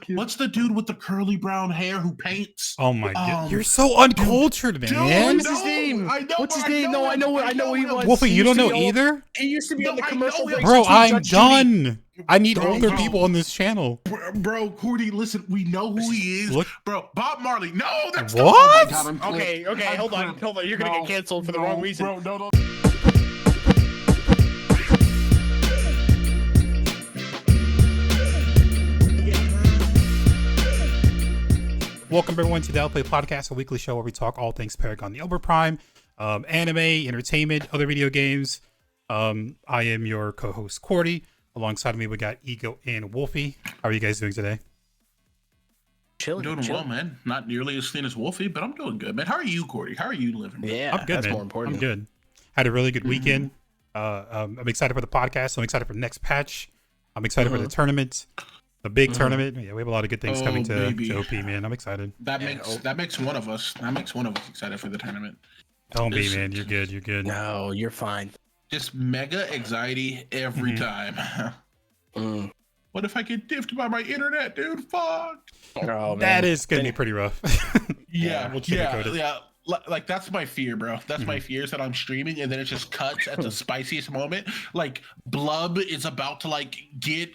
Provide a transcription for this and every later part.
What's the dude with the curly brown hair who paints? Oh my god, you're so uncultured, man. What's his name? I know. What's his name? No, I know who he was. Wolfie, you don't know He either? He used to be on the I commercial know breaks. him. Bro, between I'm Judge Judy. done. I need older bro. people on this channel. Bro, Cordy, listen, we know who he is. Look. Bro, Bob Marley. No, that's What? Okay, hold on. You're gonna get canceled for the wrong reason. Bro, no. Welcome everyone to the Outplayed podcast, a weekly show where we talk all things Paragon, the Overprime, anime, entertainment, other video games. I am your co-host Cordy. Alongside me, we got Ego and Wolfie. How are you guys doing today? I'm doing well, man. Not nearly as thin as Wolfie, but I'm doing good, man. How are you, Cordy? How are you living? Man? Yeah, I'm good, that's man. more important. I'm good. Had a really good weekend. I'm excited for the podcast. I'm excited for the next patch. I'm excited for the tournament. The big tournament. Yeah, we have a lot of good things coming to OP, man. I'm excited. That makes one of us. That makes one of us excited for the tournament. Don't be, man. You're good. You're good. No, you're fine. Just mega anxiety every time. What if I get diffed by my internet, dude? Fuck. Oh, man. That is gonna be pretty rough. Yeah, we'll sugarcoat it. yeah. Like that's my fear, bro. That's my fear is that I'm streaming and then it just cuts at the spiciest moment. Like Blub is about to like get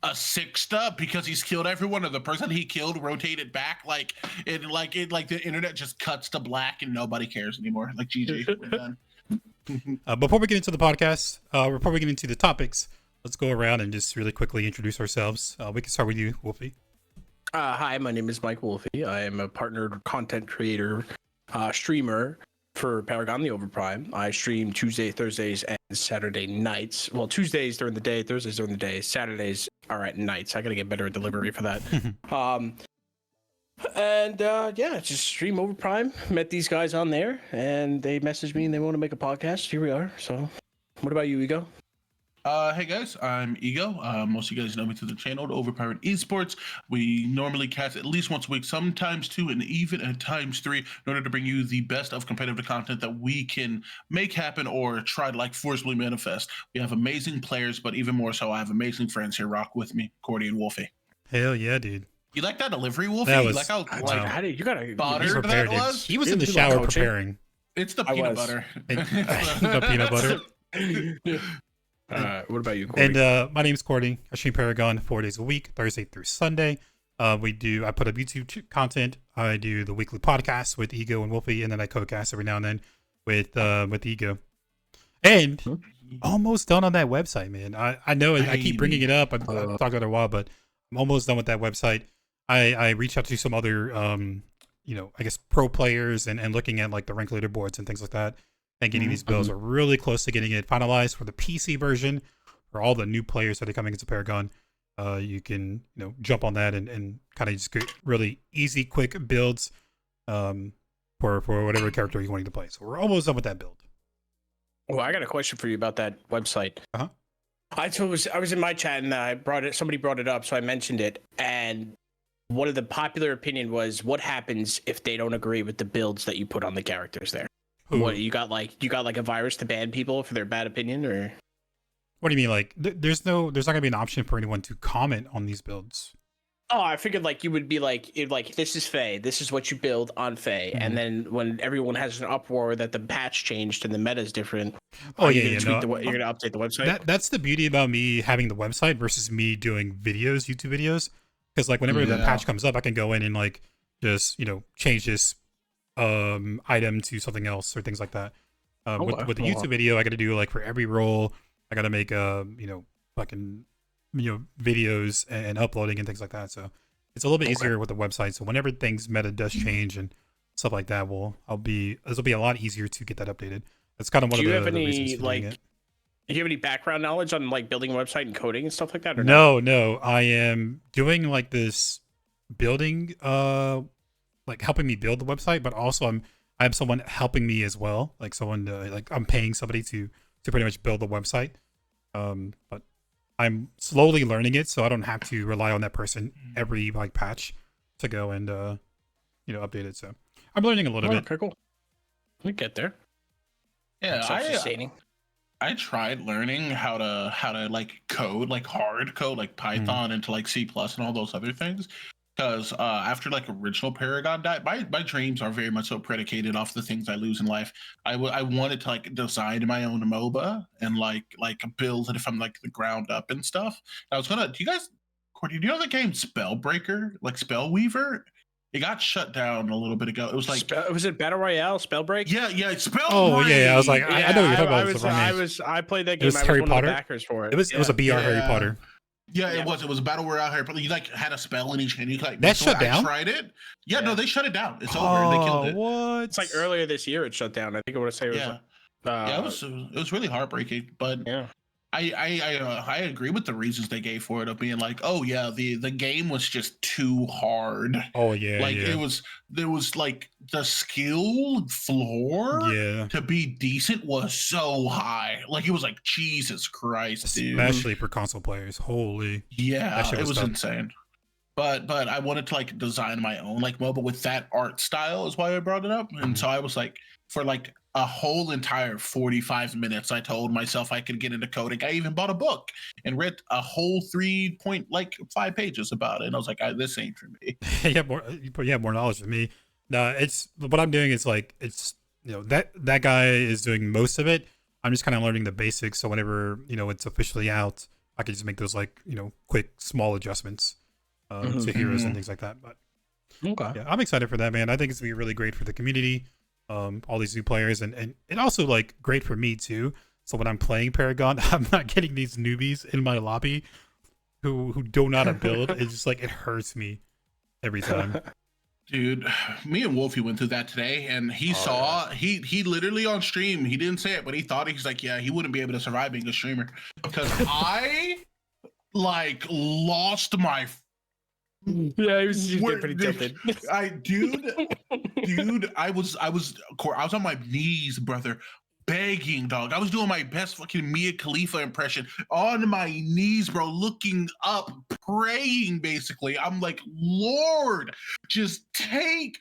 a sixth up because he's killed everyone, or the person he killed rotated back. Like the internet just cuts to black and nobody cares anymore. Like GG, we're done. Before we get into the podcast, before we get into the topics, let's go around and just really quickly introduce ourselves. We can start with you, Wolfie. Hi, my name is Mike Wolfie. I am a partnered content creator, streamer for Paragon the Overprime. I stream Tuesday, Thursdays, and Saturday nights. Well, Tuesdays during the day, Thursdays during the day, Saturdays are at nights. I gotta get better at delivery for that. Just stream Overprime. Met these guys on there, and they messaged me and they want to make a podcast. Here we are. So, what about you, Ego? Hey guys, I'm Ego. Most of you guys know me through the channel, Overpowered Esports. We normally cast at least once a week, sometimes two, and even at times three, in order to bring you the best of competitive content that we can make happen or try to like forcibly manifest. We have amazing players, but even more so, I have amazing friends here. Rock with me, Cordy and Wolfie. Hell yeah, dude. You like that delivery, Wolfie? That You was- like how wow. How did you gotta butter that was? He was in the You shower like coaching? preparing. It's the I peanut was. butter. The peanut butter. What about you, Corey? And my name's Cordy. I stream Paragon 4 days a week, Thursday through Sunday. I put up YouTube content. I do the weekly podcast with Ego and Wolfie, and then I co-cast every now and then with Ego. And almost done on that website, man. I know I keep bringing it up. I've talked about it a while, but I'm almost done with that website. I reached out to some other, I guess pro players and looking at like the rank leaderboards and things like that. And getting these builds. Are really close to getting it finalized for the PC version. For all the new players that are coming into Paragon, you can jump on that and kind of just get really easy, quick builds for whatever character you're wanting to play. So we're almost done with that build. Well, I got a question for you about that website. I was in my chat and somebody brought it up, so I mentioned it. And one of the popular opinion was, what happens if they don't agree with the builds that you put on the characters there? What you got like a virus to ban people for their bad opinion, or what do you mean? Like there's not gonna be an option for anyone to comment on these builds. Oh, I figured like you would be like, this is Faye, this is what you build on Faye, and then when everyone has an uproar that the patch changed and the meta is different, you're gonna update the website. That's the beauty about me having the website versus me doing YouTube videos, because like whenever the patch comes up, I can go in and like just change this item to something else or things like that. With the YouTube video, I got to do like for every role, I got to make fucking videos and uploading and things like that. So it's a little bit easier with the website. So whenever things meta does change and stuff like that, this will be a lot easier to get that updated. That's kind of one of the reasons for doing it. Do you have any background knowledge on like building a website and coding and stuff like that? Or No. I am doing like this building like helping me build the website, but also I have someone helping me as well, like someone like I'm paying somebody to pretty much build the website. But I'm slowly learning it, so I don't have to rely on that person every like patch to go and update it. So I'm learning a little bit. Okay, cool. We get there. Yeah, Self-sustaining. I tried learning how to like code, like hard code, like Python into like C plus and all those other things. Because after like original Paragon died, my dreams are very much so predicated off the things I lose in life. I wanted to like design my own MOBA and like build it from like the ground up and stuff. I was gonna. Do you guys, Courtney? Do you know the game Spellbreaker, like Spellweaver? It got shut down a little bit ago. It was like, was it Battle Royale, Spellbreak? yeah, Spellbreak. Oh yeah, I was like, I know what you're talking about. I played that game. It was I was Harry one Potter. Of the backers for it. It was a BR Harry Potter. Yeah, it was. It was a battle royale here, but you like had a spell in each hand. You could, like that shut down. I tried it. Yeah, no, they shut it down. It's over. They killed it. What? It's like earlier this year it shut down. I think I want to say it was. Yeah, it was really heartbreaking. But yeah, I agree with the reasons they gave for it of being like, oh yeah, the game was just too hard. Oh yeah, like yeah. there was like the skill floor to be decent was so high. Like it was like Jesus Christ, especially for console players. Holy, yeah, it was insane. But I wanted to like design my own like MOBA with that art style is why I brought it up. And so I was like, for like a whole entire 45 minutes, I told myself I could get into coding. I even bought a book and read a whole 3.5 pages about it. And I was like, this ain't for me. You have more knowledge than me. No, it's what I'm doing is like, it's, you know, that guy is doing most of it. I'm just kind of learning the basics. So whenever, you know, it's officially out, I can just make those like, you know, quick, small adjustments to heroes and things like that. But yeah, I'm excited for that, man. I think it's gonna be really great for the community. All these new players and it also like great for me too. So when I'm playing Paragon, I'm not getting these newbies in my lobby who don't know how to build. It's just like it hurts me every time. Dude, me and Wolfie went through that today, and he he literally on stream, he didn't say it, but he thought he's like, yeah, he wouldn't be able to survive being a streamer because I like lost my. Yeah, he was pretty tilted. Dude, I was on my knees, brother, begging, dog. I was doing my best fucking Mia Khalifa impression on my knees, bro, looking up, praying. Basically, I'm like, Lord, just take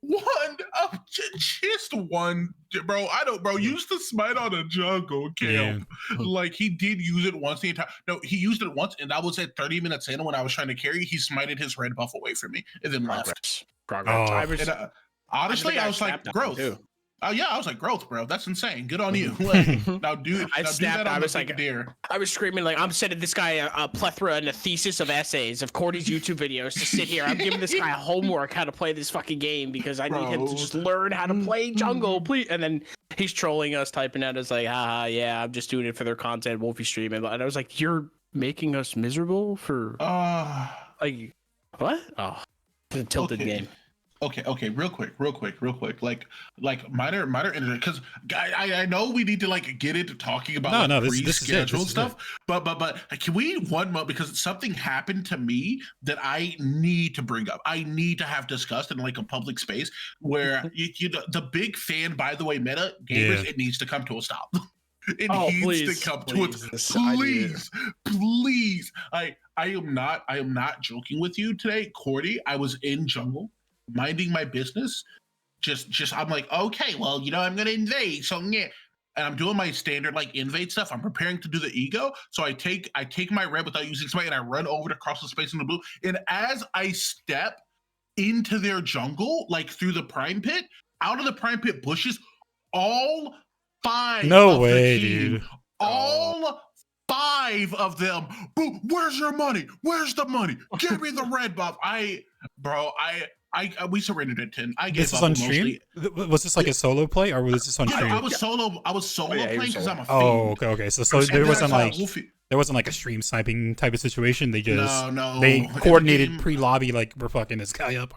one up, just one, bro. I don't, bro. Use the smite on a jungle camp. Yeah. Like he did use it once the entire. No, he used it once, and that was at 30 minutes in when I was trying to carry. He smited his red buff away from me and then left. Progress. Honestly, I was like, growth. Oh yeah, I was like, growth, bro. That's insane. Good on you. Like, now, dude, I snapped. I was like, deer. I was screaming like, I'm sending this guy a plethora and a thesis of essays of Cordy's YouTube videos to sit here. I'm giving this guy homework how to play this fucking game because I need him to just learn how to play jungle, please. And then he's trolling us, typing at us like, haha, yeah, I'm just doing it for their content, Wolfie streaming. And I was like, you're making us miserable for like what? Oh, the tilted game. Okay, real quick. Like minor internet, because I know we need to like get into talking about pre-scheduled stuff, but can we because something happened to me that I need to bring up. I need to have discussed in like a public space where the big fan, by the way, meta gamers, it needs to come to a stop. It needs to come to a please. I am not joking with you today, Cordy. I was in jungle, minding my business, just I'm like, okay, well, you know, I'm gonna invade, so yeah, and I'm doing my standard like invade stuff. I'm preparing to do the ego, so I take my red without using smite, and I run over to cross the space in the blue, and as I step into their jungle, like through the prime pit, out of the prime pit bushes, all 5 no way, dude, all 5 of them, boo, where's your money? Where's the money? Give me the red buff. We surrendered at 10. I gave this is on stream. Was this like a solo play, or was this on stream? I was solo playing because I'm a fiend. Oh, okay. So there wasn't like a stream sniping type of situation. They just they coordinated pre-lobby, like we're fucking this guy up.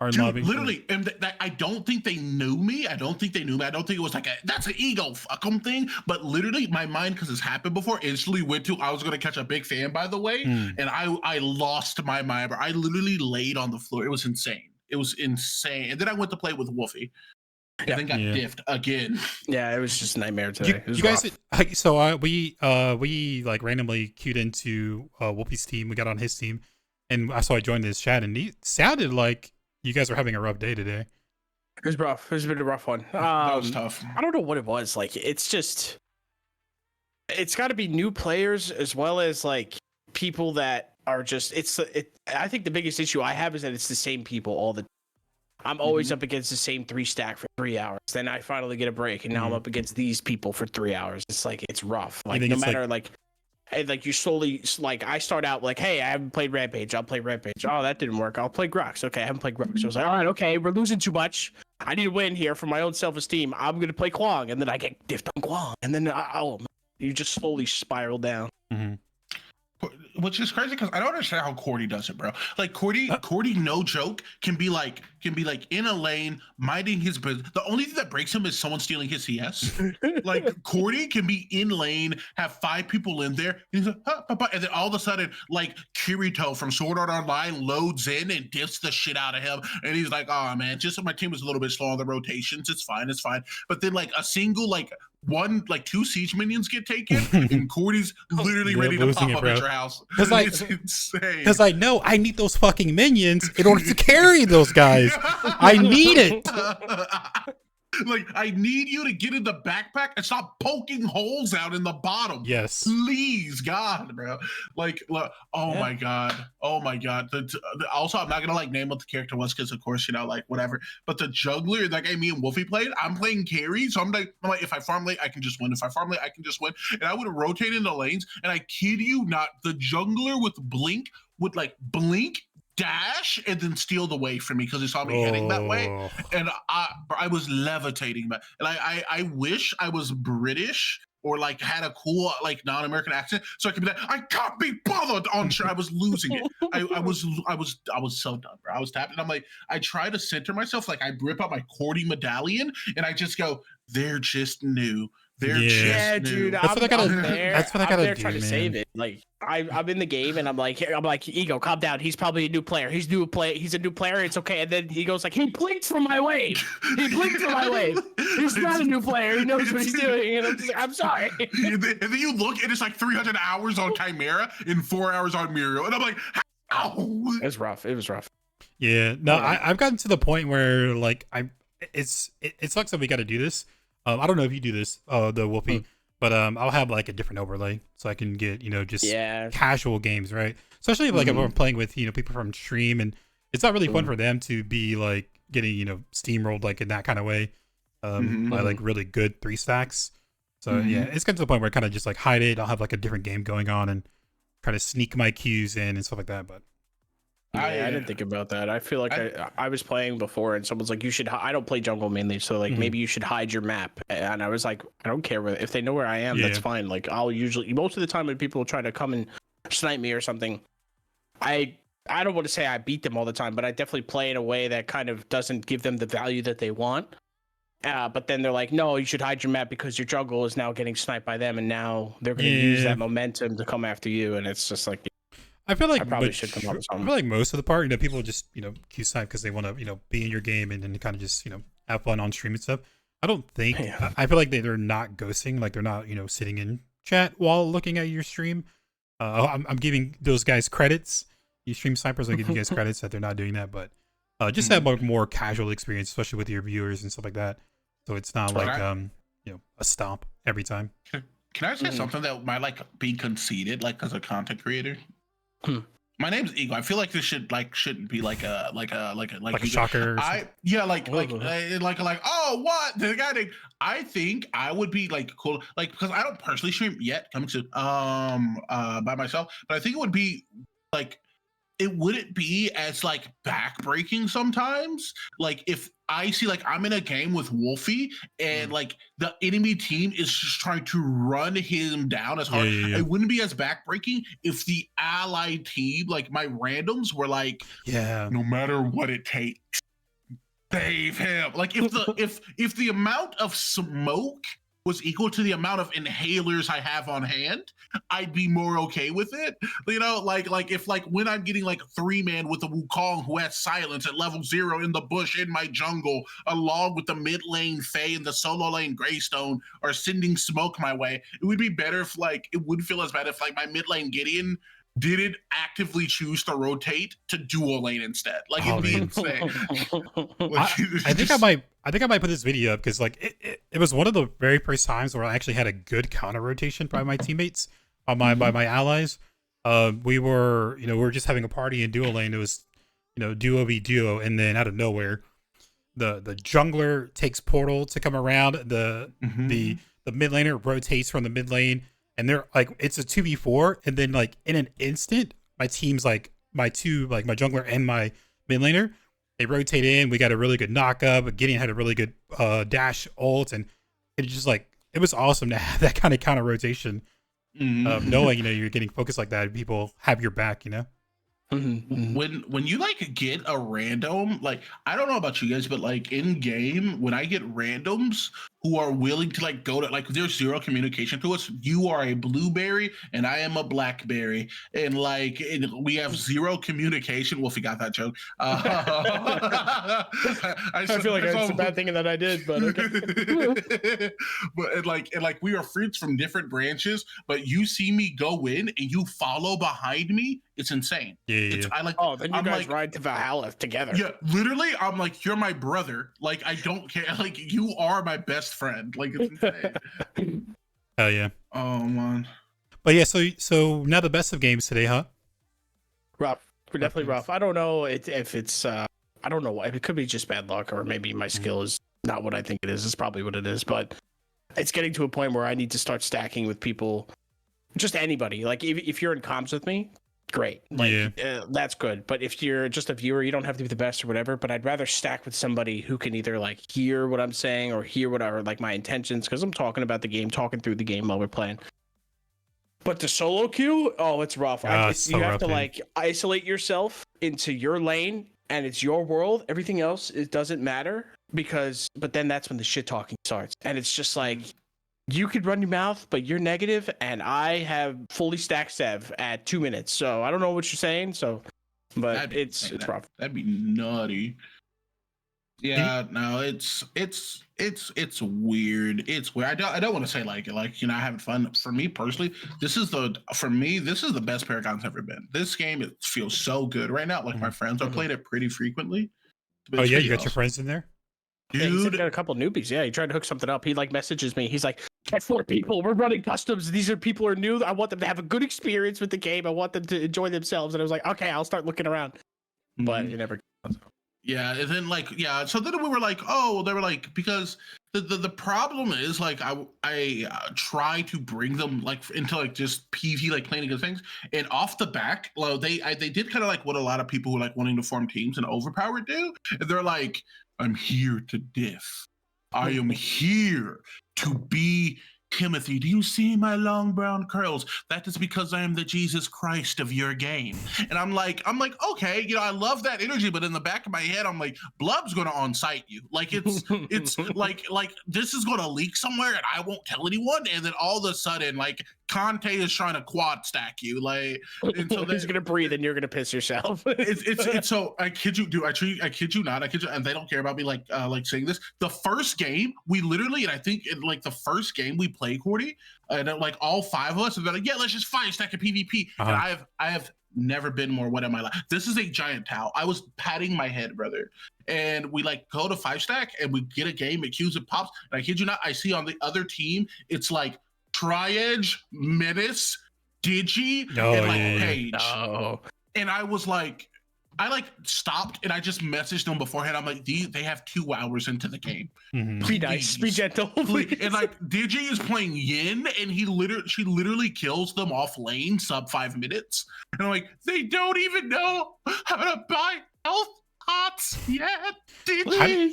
Dude, lobby. Literally, and I don't think they knew me. I don't think it was like that's an ego fuck 'em thing. But literally, my mind, because it's happened before, instantly went to I was gonna catch a big fan, by the way, and I lost my mind. I literally laid on the floor. It was insane. And then I went to play with Wolfie, and then got diffed again. Yeah, it was just a nightmare today. You guys, so we like randomly queued into Wolfie's team. We got on his team, and I joined his chat, and he sounded like you guys are having a rough day today. It was rough. It was been a rough one. That was tough. I don't know what it was. Like, it's just it's got to be new players as well as like people that are just. I think the biggest issue I have is that it's the same people all the. I'm always up against the same 3 stack for 3 hours. Then I finally get a break, and now I'm up against these people for 3 hours. It's like it's rough. Like no matter like and like you slowly like I start out like, hey, I haven't played Rampage. I'll play Rampage. Oh, that didn't work. I'll play Grux. Okay, I haven't played Grux. So I was like, all right, okay, we're losing too much. I need to win here for my own self-esteem. I'm gonna play Kwong, and then I get diffed on Kwong, and then you just slowly spiral down. Which is crazy because I don't understand how Cordy does it, bro. Like Cordy, no joke, can be like in a lane minding his business. The only thing that breaks him is someone stealing his CS. Like Cordy can be in lane, have 5 people in there, and he's like, and then all of a sudden, like Kirito from Sword Art Online loads in and diffs the shit out of him, and he's like, "Oh man, just so my team was a little bit slow on the rotations. It's fine. But then like a single 2 siege minions get taken, and Cordy's literally ready to pop up at your house. It's insane. Because I know I need those fucking minions in order to carry those guys. I need it. Like, I need you to get in the backpack and stop poking holes out in the bottom. Yes. Please, God, bro. Like, my God. Oh, my God. Also, I'm not going to, name what the character was because, of course, whatever. But the juggler, that guy me and Wolfie played, I'm playing carry. So I'm like, if I farm late, I can just win. If I farm late, I can just win. And I would rotate into lanes. And I kid you not, the jungler with Blink would, blink, dash, and then steal the way from me because he saw me heading that way, and I was levitating. And I wish I was British or had a cool non-American accent so I could be like, I can't be bothered on sure. I was losing it. I was so done, bro. I was tapping. I'm like, I try to center myself, I rip out my Cordy medallion and I just go, they're just new. Dude. That's what I gotta do, trying to save it. I'm in the game and I'm like, Ego, calm down. He's probably a new player. He's a new player. It's okay. And then he goes he blinked for my wave. He's not a new player. He knows what he's doing. And I'm just like, I'm sorry. And then you look and it's 300 hours on Chimera and 4 hours on Muriel. And I'm like, how? It was rough. Yeah. No, I've gotten to the point where it sucks that we got to do this. I don't know if you do this, the Wolfie, but I'll have a different overlay so I can get casual games, right? Especially if I'm playing with people from stream, and it's not really fun for them to be getting steamrolled in that kind of way, by really good 3 stacks. So yeah, it's getting to the point where I kind of just hide it. I'll have a different game going on and try to sneak my cues in and stuff like that, but. I didn't think about that. I feel like I was playing before and someone's like, you should, I don't play jungle mainly. So maybe you should hide your map. And I was like, I don't care if they know where I am, that's fine. I'll usually, most of the time when people try to come and snipe me or something, I don't want to say I beat them all the time, but I definitely play in a way that kind of doesn't give them the value that they want. But then they're like, no, you should hide your map because your jungle is now getting sniped by them. And now they're going to use that momentum to come after you. And it's just I feel like I probably should come up with something. I feel like most of the part, people just, Q snipe because they want to, be in your game and kind of just, have fun on stream and stuff. I don't think, I feel like they're not ghosting, they're not, sitting in chat while looking at your stream. I'm giving those guys credits. You stream snipers, I give you guys credits that they're not doing that, but just have a more casual experience, especially with your viewers and stuff like that. So it's not a stomp every time. Can I say something that might be conceited, as a content creator? My name's Ego. I feel like this shouldn't be like a shocker. Oh, what the guy? I think I would be cool, because I don't personally stream yet, coming soon, by myself. But I think it would be it wouldn't be as backbreaking sometimes. If I see I'm in a game with Wolfie and the enemy team is just trying to run him down as hard. It wouldn't be as backbreaking if the allied team, my randoms were no matter what it takes, save him. If the amount of smoke was equal to the amount of inhalers I have on hand, I'd be more okay with it. If when I'm getting 3-man with a Wukong who has silence at level 0 in the bush in my jungle, along with the mid lane Faye and the solo lane Greystone are sending smoke my way, it would be better if it wouldn't feel as bad if my mid lane Gideon didn't actively choose to rotate to dual lane instead. Like, it'd be insane. I think I might put this video up because like it was one of the very first times where I actually had a good counter rotation by my teammates, by my allies. We were just having a party in dual lane. It was duo v duo, and then out of nowhere, the jungler takes portal to come around. The mid laner rotates from the mid lane, and they're like, it's a 2v4, and then like in an instant, my team's like my jungler and my mid laner, they rotate in. We got a really good knock up. Gideon had a really good dash ult, and it just like, it was awesome to have that kind of counter rotation. Knowing you're getting focused like that, people have your back. When you like get a random, like, I don't know about you guys, but like in game, when I get randoms who are willing to like go to, like, there's zero communication to us. You are a blueberry and I am a blackberry, and like we have zero communication. Wolfie got that joke. I feel like it's a bad thing that I did, but okay. But and like we are fruits from different branches, but you see me go in and you follow behind me. It's insane. Yeah. I like. Oh, then you I'm guys like, ride to Valhalla together. Yeah, literally, I'm like, you're my brother. Like, I don't care. Like, you are my best friend. Like, it's insane. Hell yeah. Oh man. But yeah, so now the best of games today, huh? Rough. Definitely rough. I don't know if it's I don't know why. It could be just bad luck, or maybe my skill is not what I think it is. It's probably what it is, but it's getting to a point where I need to start stacking with people, just anybody. Like, if you're in comms with me, great. Like, that's good. But if you're just a viewer, you don't have to be the best or whatever, but I'd rather stack with somebody who can either like hear what I'm saying or hear what are like my intentions, because I'm talking about the game, talking through the game while we're playing. But the solo queue, oh, it's rough. You have to like isolate yourself into your lane, and it's your world. Everything else, it doesn't matter, but then that's when the shit talking starts. And it's just like, you could run your mouth, but you're negative, and I have fully stacked Sev at 2 minutes. So I don't know what you're saying. But it's rough. That'd be nutty. Yeah, no, it's weird. It's weird. I don't want to say like having fun. For me personally, this is the best Paragon's ever been. This game, it feels so good right now. Like, my friends are playing it pretty frequently. Oh yeah, you got your friends in there? Dude, yeah, he's got a couple newbies. Yeah, he tried to hook something up. He like messages me. He's like, "Get 4 people. We're running customs. These are people who are new. I want them to have a good experience with the game. I want them to enjoy themselves." And I was like, "Okay, I'll start looking around." But it never. Yeah, and then so then we were like, oh, they were like, because the problem is like I try to bring them like into like just PV, like playing against things, and off the back, well, they did kind of like what a lot of people who like wanting to form teams and overpower do. And they're like, I'm here to diff. I am here to be Timothy. Do you see my long brown curls? That is because I am the Jesus Christ of your game. And I'm like, okay, I love that energy, but in the back of my head, I'm like, Blub's gonna on-site you. Like, it's like this is gonna leak somewhere, and I won't tell anyone. And then all of a sudden, like, Conte is trying to quad stack you, like, and so he's gonna breathe, and you're gonna piss yourself. it's so I kid you, dude. I kid you not. And they don't care about me like saying this. The first game, we literally, and I think in like the first game we play Cordy, and like all 5 of us, and they're like, yeah, let's just fight stack a PvP. And I have never been more wet in my life. This is a giant towel. I was patting my head, brother. And we like go to 5 stack, and we get a game. It queues, it pops. And I kid you not, I see on the other team, it's like Tri-Edge, Menace, Digi, and like Page. No. And I was like, I stopped and I just messaged them beforehand. I'm like, they have 2 hours into the game. Be nice, be gentle. And like, Digi is playing Yin, and she literally kills them off lane sub 5 minutes. And I'm like, they don't even know how to buy health pots yet. Digi.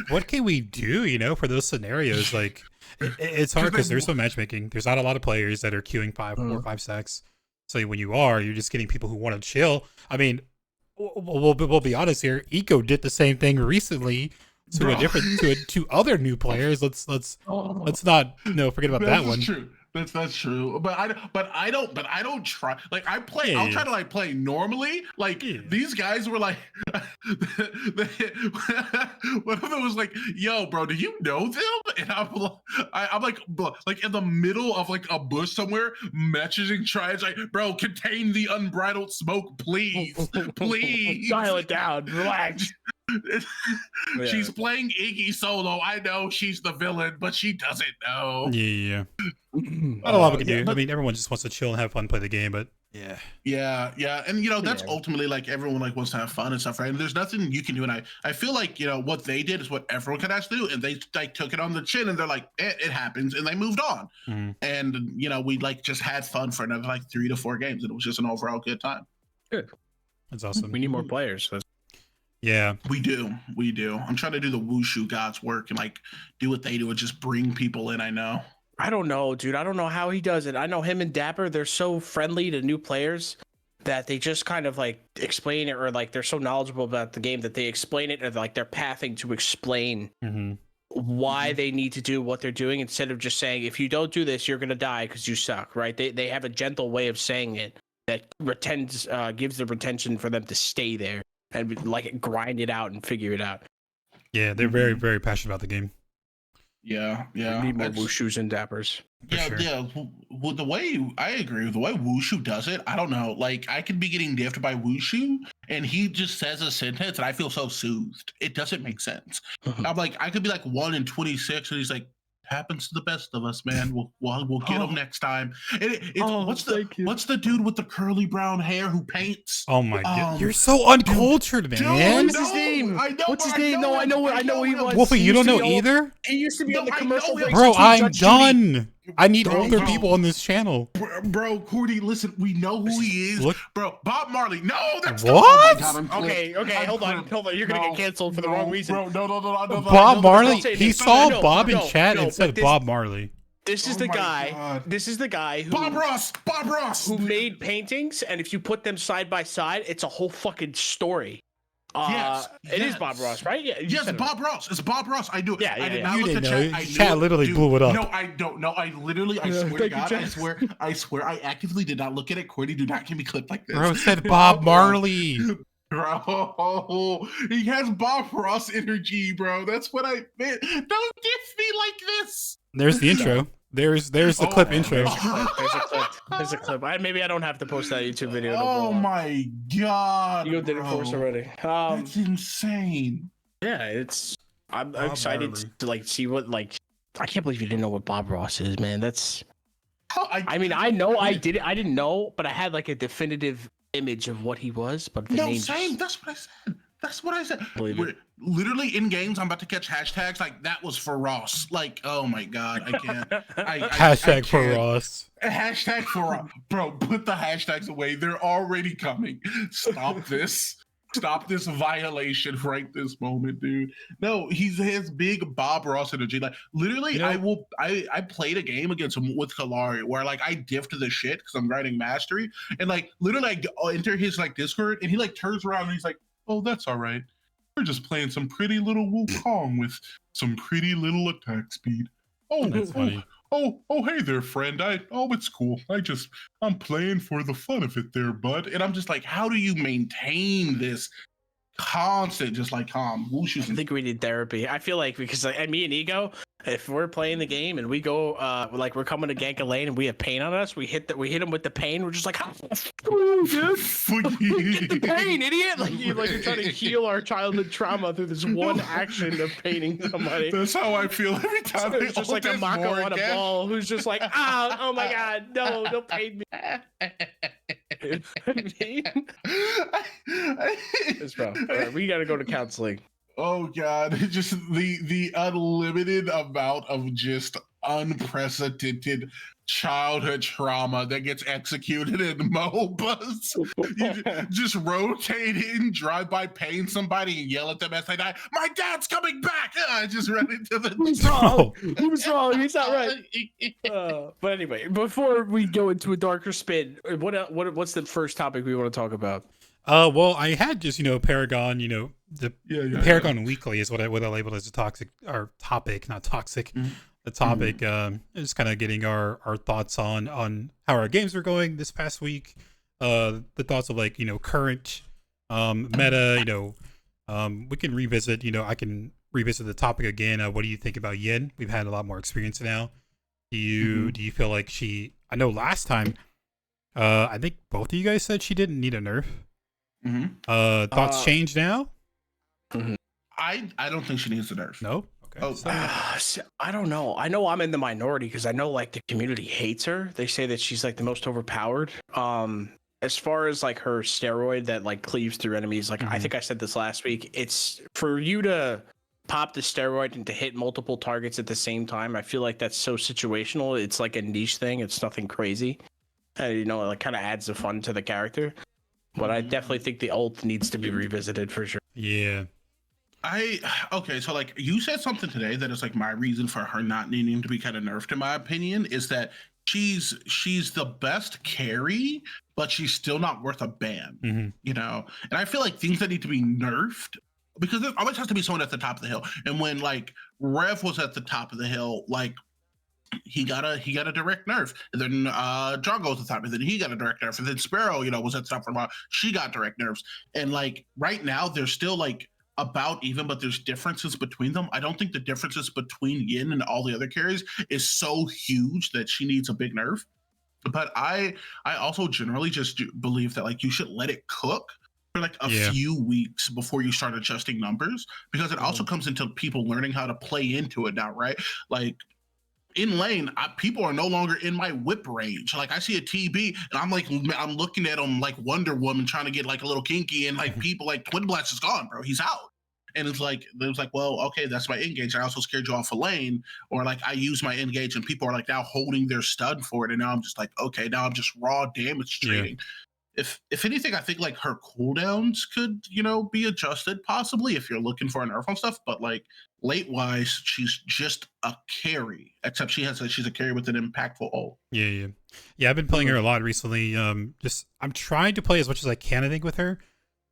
What can we do, for those scenarios? Like, it's hard because there's no matchmaking. There's not a lot of players that are queuing 4 or 5 stacks. So when you're just getting people who want to chill. I mean, we'll be honest here. Eco did the same thing recently to to other new players. Let's not forget about that one. True. That's true. But I don't try. Like I play. I'll try to like play normally. Like these guys were like, one of them was like, "Yo, bro, do you know them?" And I'm like in the middle of like a bush somewhere, messaging tries like, "Bro, contain the unbridled smoke, please, please." Dial it down. Relax. She's playing Iggy solo. I know she's the villain, but she doesn't know. Yeah. Not a lot we can do. I mean, everyone just wants to chill and have fun, play the game, but yeah, and you know that's ultimately like everyone like wants to have fun and stuff, right? And there's nothing you can do, and I feel like, you know, what they did is what everyone can ask to do, and they like took it on the chin, and they're like, it happens, and they moved on. And you know, we like just had fun for another like 3 to 4 games, and it was just an overall good time. Good. That's awesome. We need more players. Yeah, we do. I'm trying to do the Wushu gods work and like do what they do and just bring people in. I know. I don't know, dude. I don't know how he does it. I know him and Dapper, they're so friendly to new players that they just kind of like explain it, or like they're so knowledgeable about the game that they explain it, or like they're pathing to explain why they need to do what they're doing, instead of just saying, if you don't do this, you're going to die because you suck, right? They have a gentle way of saying it that gives the retention for them to stay there and like grind it out and figure it out. Yeah, they're very, very passionate about the game. Yeah. We need more Wushus and Dappers. Yeah. Well, the way I agree with the way Wushu does it, I don't know. Like I could be getting diffed by Wushu, and he just says a sentence, and I feel so soothed. It doesn't make sense. I'm like, I could be like 1 in 26, and he's like, happens to the best of us, man. We'll get him next time. And what's the dude with the curly brown hair who paints? Oh my god, you're so uncultured, man. What's his name? I know. What's his name? No, I know what he was. Wolfie, you don't know either? He used to be on the commercial breaks. Bro, I'm done. I need older people on this channel. Bro, Cordy, listen, we know who he is. Bro, Bob Marley. No, that's what? Okay, hold on. You're gonna get canceled for the wrong reason. Bro, no. Bob Marley. He saw Bob in chat and said Bob Marley. This is the guy. God. This is the guy who Bob Ross, who made paintings, and if you put them side by side, it's a whole fucking story. It is Bob Ross, right? Yeah. Yes, Bob Ross. It's Bob Ross. I do. Yeah. I did not look at chat. Chat literally blew it up. No, I don't. No, I literally. I swear to God. I swear. I actively did not look at it. Cordy, do not give me clip like this. Bro said Bob Marley. Bro, he has Bob Ross energy, bro. That's what I meant. Don't diss me like this. There's the intro. There's the clip intro. There's a clip. Maybe I don't have to post that YouTube video. Oh my god! You did it for us already. That's insane. Yeah, I'm excited to like see what like. I can't believe you didn't know what Bob Ross is, man. That's. I mean, I know I did it. I didn't know, but I had like a definitive image of what he was. But the name same. That's what I said. We're literally in games. I'm about to catch hashtags like that was for Ross. Like, oh my god, I can't. Hashtag for Ross. Hashtag for Ross. Bro, put the hashtags away. They're already coming. Stop this. Stop this violation right this moment, dude. No, he has big Bob Ross energy. Like literally, you know, I played a game against him with Kalari where like I diffed the shit because I'm grinding mastery, and like literally I enter his like Discord and he like turns around and he's like, oh, that's all right. We're just playing some pretty little Wukong with some pretty little attack speed. Oh, that's funny. Oh, hey there, friend. It's cool. I'm playing for the fun of it there, bud. And I'm just like, how do you maintain this constant, just like calm? I think we need therapy. I feel like because me and Ego, if we're playing the game and we go like we're coming to gank a lane and we have pain on us, we hit him with the pain. We're just like, dude, get the pain, idiot! Like you're trying to heal our childhood trauma through this one action of painting somebody. That's how I feel every time. It's just like a Mako on a ball who's just like, oh my god, no, don't pain me. We gotta go to counseling. Oh god, just the unlimited amount of just unprecedented childhood trauma that gets executed in MOBAs. You just rotate in, drive by, pain somebody, and yell at them as they die. My dad's coming back! I just run into the. He's wrong. He's not right. But anyway, before we go into a darker spin, what's the first topic we want to talk about? Well, I had just Paragon. The Yeah. Paragon Weekly is what I labeled as a toxic or topic, not toxic. Mhm. The topic is kind of getting our thoughts on how our games are going this past week. The thoughts of like current meta. We can revisit. I can revisit the topic again. What do you think about Yin? We've had a lot more experience now. Do you feel like she? I know last time. I think both of you guys said she didn't need a nerf. Thoughts change now? I don't think she needs a nerf. No. Okay. I don't know. I know I'm in the minority because I know like the community hates her. They say that she's like the most overpowered. As far as like her steroid that like cleaves through enemies, like I think I said this last week. It's for you to pop the steroid and to hit multiple targets at the same time. I feel like that's so situational. It's like a niche thing. It's nothing crazy. It like kind of adds the fun to the character. But I definitely think the ult needs to be revisited for sure. Yeah. Okay, so like you said something today that is like my reason for her not needing to be kind of nerfed, in my opinion, is that she's the best carry, but she's still not worth a ban. And I feel like things that need to be nerfed, because there always has to be someone at the top of the hill. And when like Rev was at the top of the hill, like he got a direct nerf, and then John goes to the top, and then he got a direct nerf, and then Sparrow, was at the top for a while. She got direct nerfs, and like right now they're still like about even, but there's differences between them. I don't think the differences between Yin and all the other carries is so huge that she needs a big nerf. But I also generally just believe that like you should let it cook for like a few weeks before you start adjusting numbers, because it also comes into people learning how to play into it now, right? Like in lane, people are no longer in my whip range. Like I see a TB and I'm looking at him like Wonder Woman trying to get like a little kinky, and like people like Twin Blast is gone, bro. He's out. And it was like, well, okay, that's my engage. I also scared you off a lane, or like I use my engage and people are like now holding their stun for it. And now I'm just like, okay, now I'm just raw damage trading. If anything, I think like her cooldowns could, be adjusted possibly if you're looking for a nerf on stuff. But like late wise, she's just a carry, except she's a carry with an impactful ult. Yeah. I've been playing her a lot recently. I'm trying to play as much as I can, I think, with her,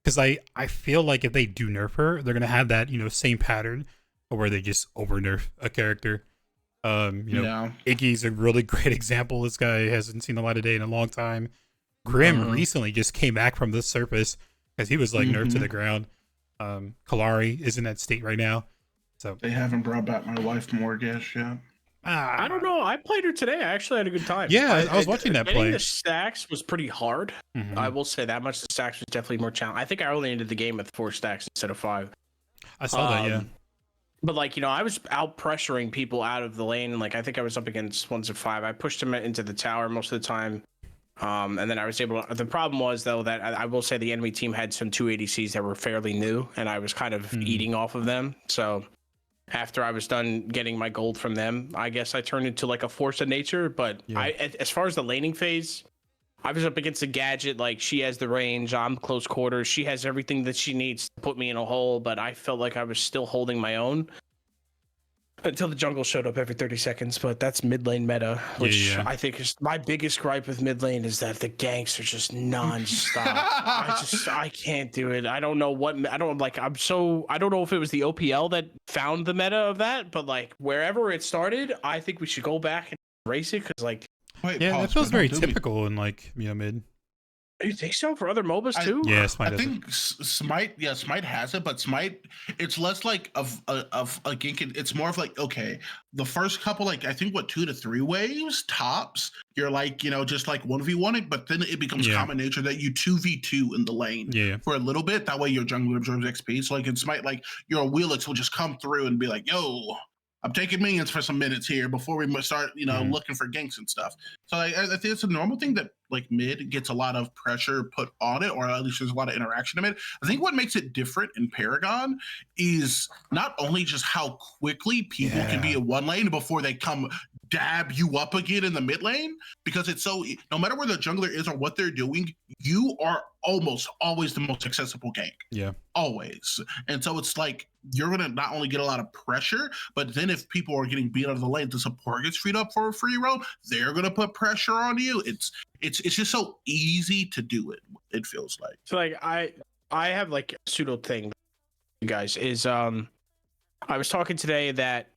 because I feel like if they do nerf her, they're gonna have that same pattern where they just over nerf a character. Iggy's a really great example. This guy hasn't seen the light of day in a long time. Grim recently just came back from the surface because he was like nerfed to the ground. Kalari is in that state right now. So they haven't brought back my wife Morgash yet. I don't know. I played her today. I actually had a good time. Yeah, I was watching that play. Getting the stacks was pretty hard. I will say that much. The stacks was definitely more challenging. I think I only ended the game with 4 stacks instead of 5. I saw that, yeah. But like, I was out pressuring people out of the lane, and like I think I was up against 1s of 5. I pushed them into the tower most of the time. And then I was able to. The problem was though that I will say the enemy team had some 2 ADCs that were fairly new, and I was kind of eating off of them. So after I was done getting my gold from them, I guess I turned into like a force of nature. But as far as the laning phase, I was up against a gadget. Like she has the range, I'm close quarters. She has everything that she needs to put me in a hole. But I felt like I was still holding my own until the jungle showed up every 30 seconds. But that's mid lane meta, which I think is my biggest gripe with mid lane, is that the ganks are just nonstop. I can't do it. I don't know I don't know if it was the OPL that found the meta of that, but like wherever it started, I think we should go back and race it, because like that feels very typical in like mid. You think so for other MOBAs too? Yeah, Smite. I think Smite has it, but Smite, it's less like of a gink. It's more of like, okay, the first couple, like I think 2 to 3 waves tops, you're like, just like 1v1 it, but then it becomes common nature that you 2v2 in the lane for a little bit. That way your jungler absorbs XP. So like in Smite, like your Wheelix will just come through and be like, yo, I'm taking minions for some minutes here before we start, looking for ganks and stuff. So I think it's a normal thing that like mid gets a lot of pressure put on it, or at least there's a lot of interaction in it. I think what makes it different in Paragon is not only just how quickly people can be in one lane before they come dab you up again in the mid lane, because it's so, no matter where the jungler is or what they're doing, you are almost always the most accessible gank. Yeah. Always. And so it's like you're gonna not only get a lot of pressure, but then if people are getting beat out of the lane, the support gets freed up for a free roam, they're gonna put pressure on you. It's just so easy to do it, it feels like. So like I have like a pseudo thing, you guys, is I was talking today that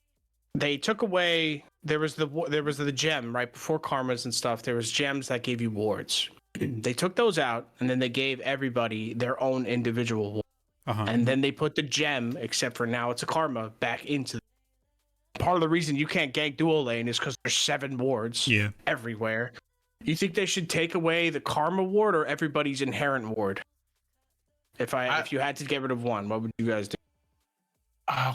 they took away, there was the gem right before karmas and stuff. There was gems that gave you wards. They took those out, and then they gave everybody their own individual ward. And then they put the gem, except for now it's a karma, back into part of the reason you can't gank dual lane is because there's 7 wards everywhere. You think they should take away the karma ward or everybody's inherent ward? If you had to get rid of one, what would you guys do?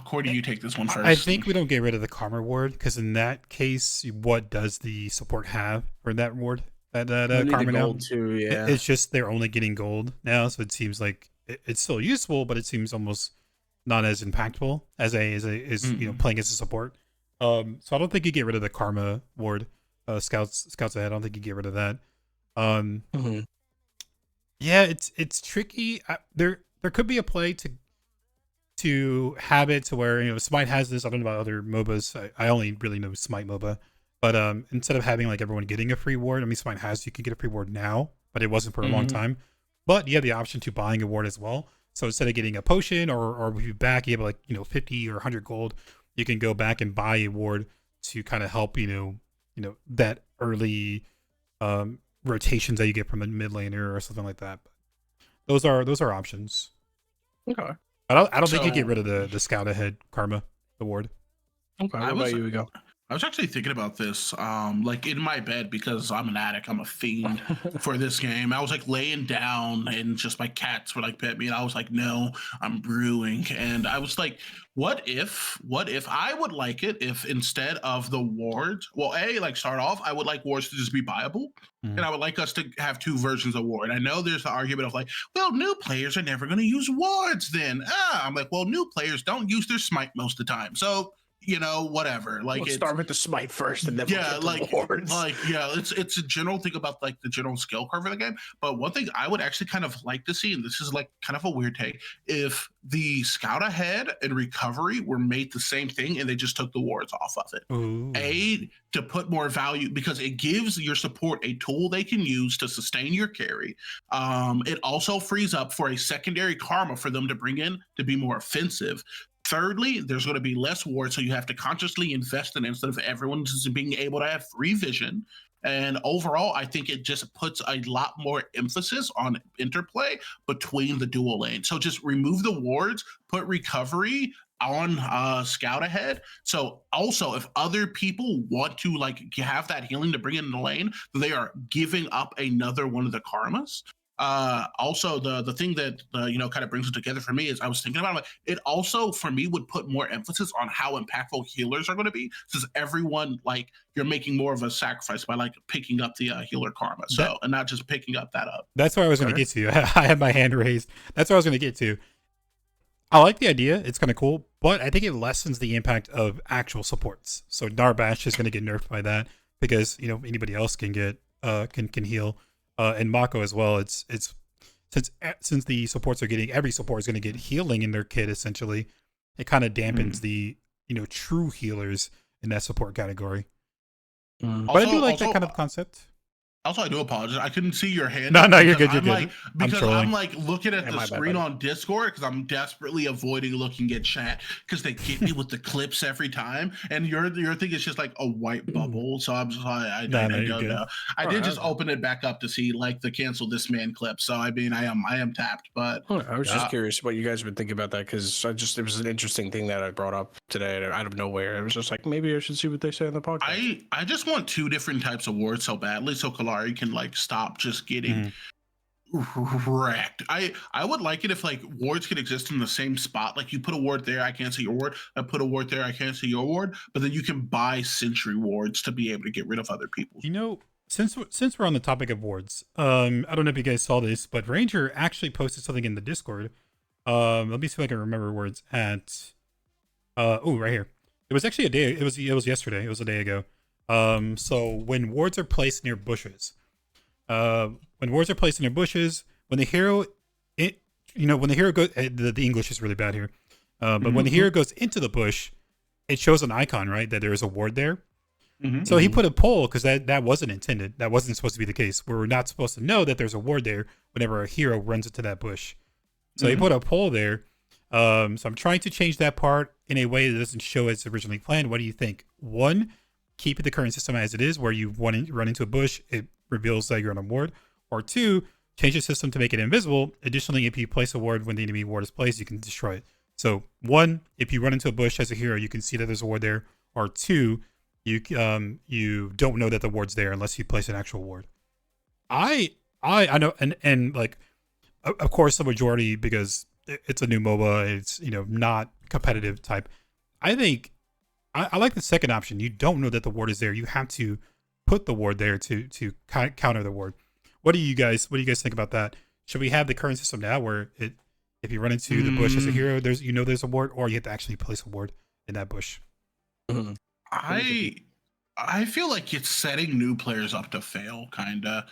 Cordy, you take this one first. I think we don't get rid of the karma ward, because in that case, what does the support have for that ward? That karma now? Too, yeah. It's just they're only getting gold now, so it seems like it's still useful, but it seems almost not as impactful as playing as a support. So I don't think you get rid of the karma ward. Scouts ahead. I don't think you get rid of that. Yeah, it's tricky. There could be a play to have it to where, Smite has this. I don't know about other MOBAs. I only really know Smite MOBA. But instead of having like everyone getting a free ward, I mean, Smite has, you can get a free ward now, but it wasn't for a long time. But you have the option to buying a ward as well. So instead of getting a potion or if you back, you have like 50 or 100 gold, you can go back and buy a ward to kind of help that early rotations that you get from a mid laner or something like that. But those are options. Okay. I don't think you get rid of the scout ahead karma award. Okay. What about you, Ego? I was actually thinking about this, like in my bed, because I'm an addict. I'm a fiend for this game. I was like laying down, and just my cats were like pet me, and I was like, no, I'm brewing. And I was like, what if I would like it if instead of the wards, start off, I would like wards to just be buyable, and I would like us to have 2 versions of ward. I know there's the argument of like, well, new players are never going to use wards then. I'm like, well, new players don't use their smite most of the time, so whatever. Like, we'll start with the smite first, and then wards. It's a general thing about like the general skill curve of the game. But one thing I would actually kind of like to see, and this is like kind of a weird take, if the scout ahead and recovery were made the same thing and they just took the wards off of it. Ooh. To put more value, because it gives your support a tool they can use to sustain your carry. It also frees up for a secondary karma for them to bring in to be more offensive. Thirdly, there's going to be less wards, so you have to consciously invest in it instead of everyone just being able to have free vision. And overall, I think it just puts a lot more emphasis on interplay between the dual lanes. So just remove the wards, put recovery on scout ahead. So also, if other people want to like have that healing to bring in the lane, they are giving up another one of the karmas. Also, the thing that kind of brings it together for me is I was thinking about it also for me would put more emphasis on how impactful healers are going to be, since everyone, like, you're making more of a sacrifice by like picking up the healer karma, and not just picking up that up. That's where I was going to get to. I had my hand raised. That's where I was going to get to. I like the idea. It's kind of cool, but I think it lessens the impact of actual supports. So Narbash is going to get nerfed by that because anybody else can get can heal. And Mako as well. It's since the supports are getting, every support is going to get healing in their kit essentially. It kind of dampens the true healers in that support category. But I do like that kind of concept. Also, I do apologize. I couldn't see your hand. No, you're good. You're good. Like, because I'm like looking at the screen on Discord because I'm desperately avoiding looking at chat because they get me with the clips every time. And your thing is just like a white bubble. So I'm just like, I don't know. I did just open it back up to see like the cancel this man clip. So I mean, I am tapped. But I was just curious what you guys would think about that because it was an interesting thing that I brought up today out of nowhere. It was just like maybe I should see what they say on the podcast. I just want 2 different types of wards so badly. So Kalari can like stop just getting wrecked. I would like it if like wards could exist in the same spot. Like you put a ward there, I can't see your ward. I put a ward there, I can't see your ward. But then you can buy sentry wards to be able to get rid of other people. Since we're on the topic of wards, I don't know if you guys saw this, but Ranger actually posted something in the Discord. Let me see if I can remember where it's at. Right here. It was actually a day. It was yesterday. It was a day ago. So when wards are placed near bushes, when wards are placed near bushes, when the hero, when the hero goes, the English is really bad here. But when the hero goes into the bush, it shows an icon, right, that there is a ward there. So he put a poll because that wasn't intended. That wasn't supposed to be the case. We're not supposed to know that there's a ward there whenever a hero runs into that bush. So he put a poll there. So I'm trying to change that part in a way that doesn't show as originally planned. What do you think? One, keep the current system as it is, where you run into a bush, it reveals that you're on a ward. Or two, change the system to make it invisible. Additionally, if you place a ward when the enemy ward is placed, you can destroy it. So one, if you run into a bush as a hero, you can see that there's a ward there. Or two, you don't know that the ward's there unless you place an actual ward. I know, and like, of course, the majority, because it's a new MOBA, it's not competitive type. I think I like the second option. You don't know that the ward is there. You have to put the ward there to counter the ward. What do you guys think about that? Should we have the current system now where if you run into the bush as a hero, there's a ward, or you have to actually place a ward in that bush? I feel like it's setting new players up to fail, kind of.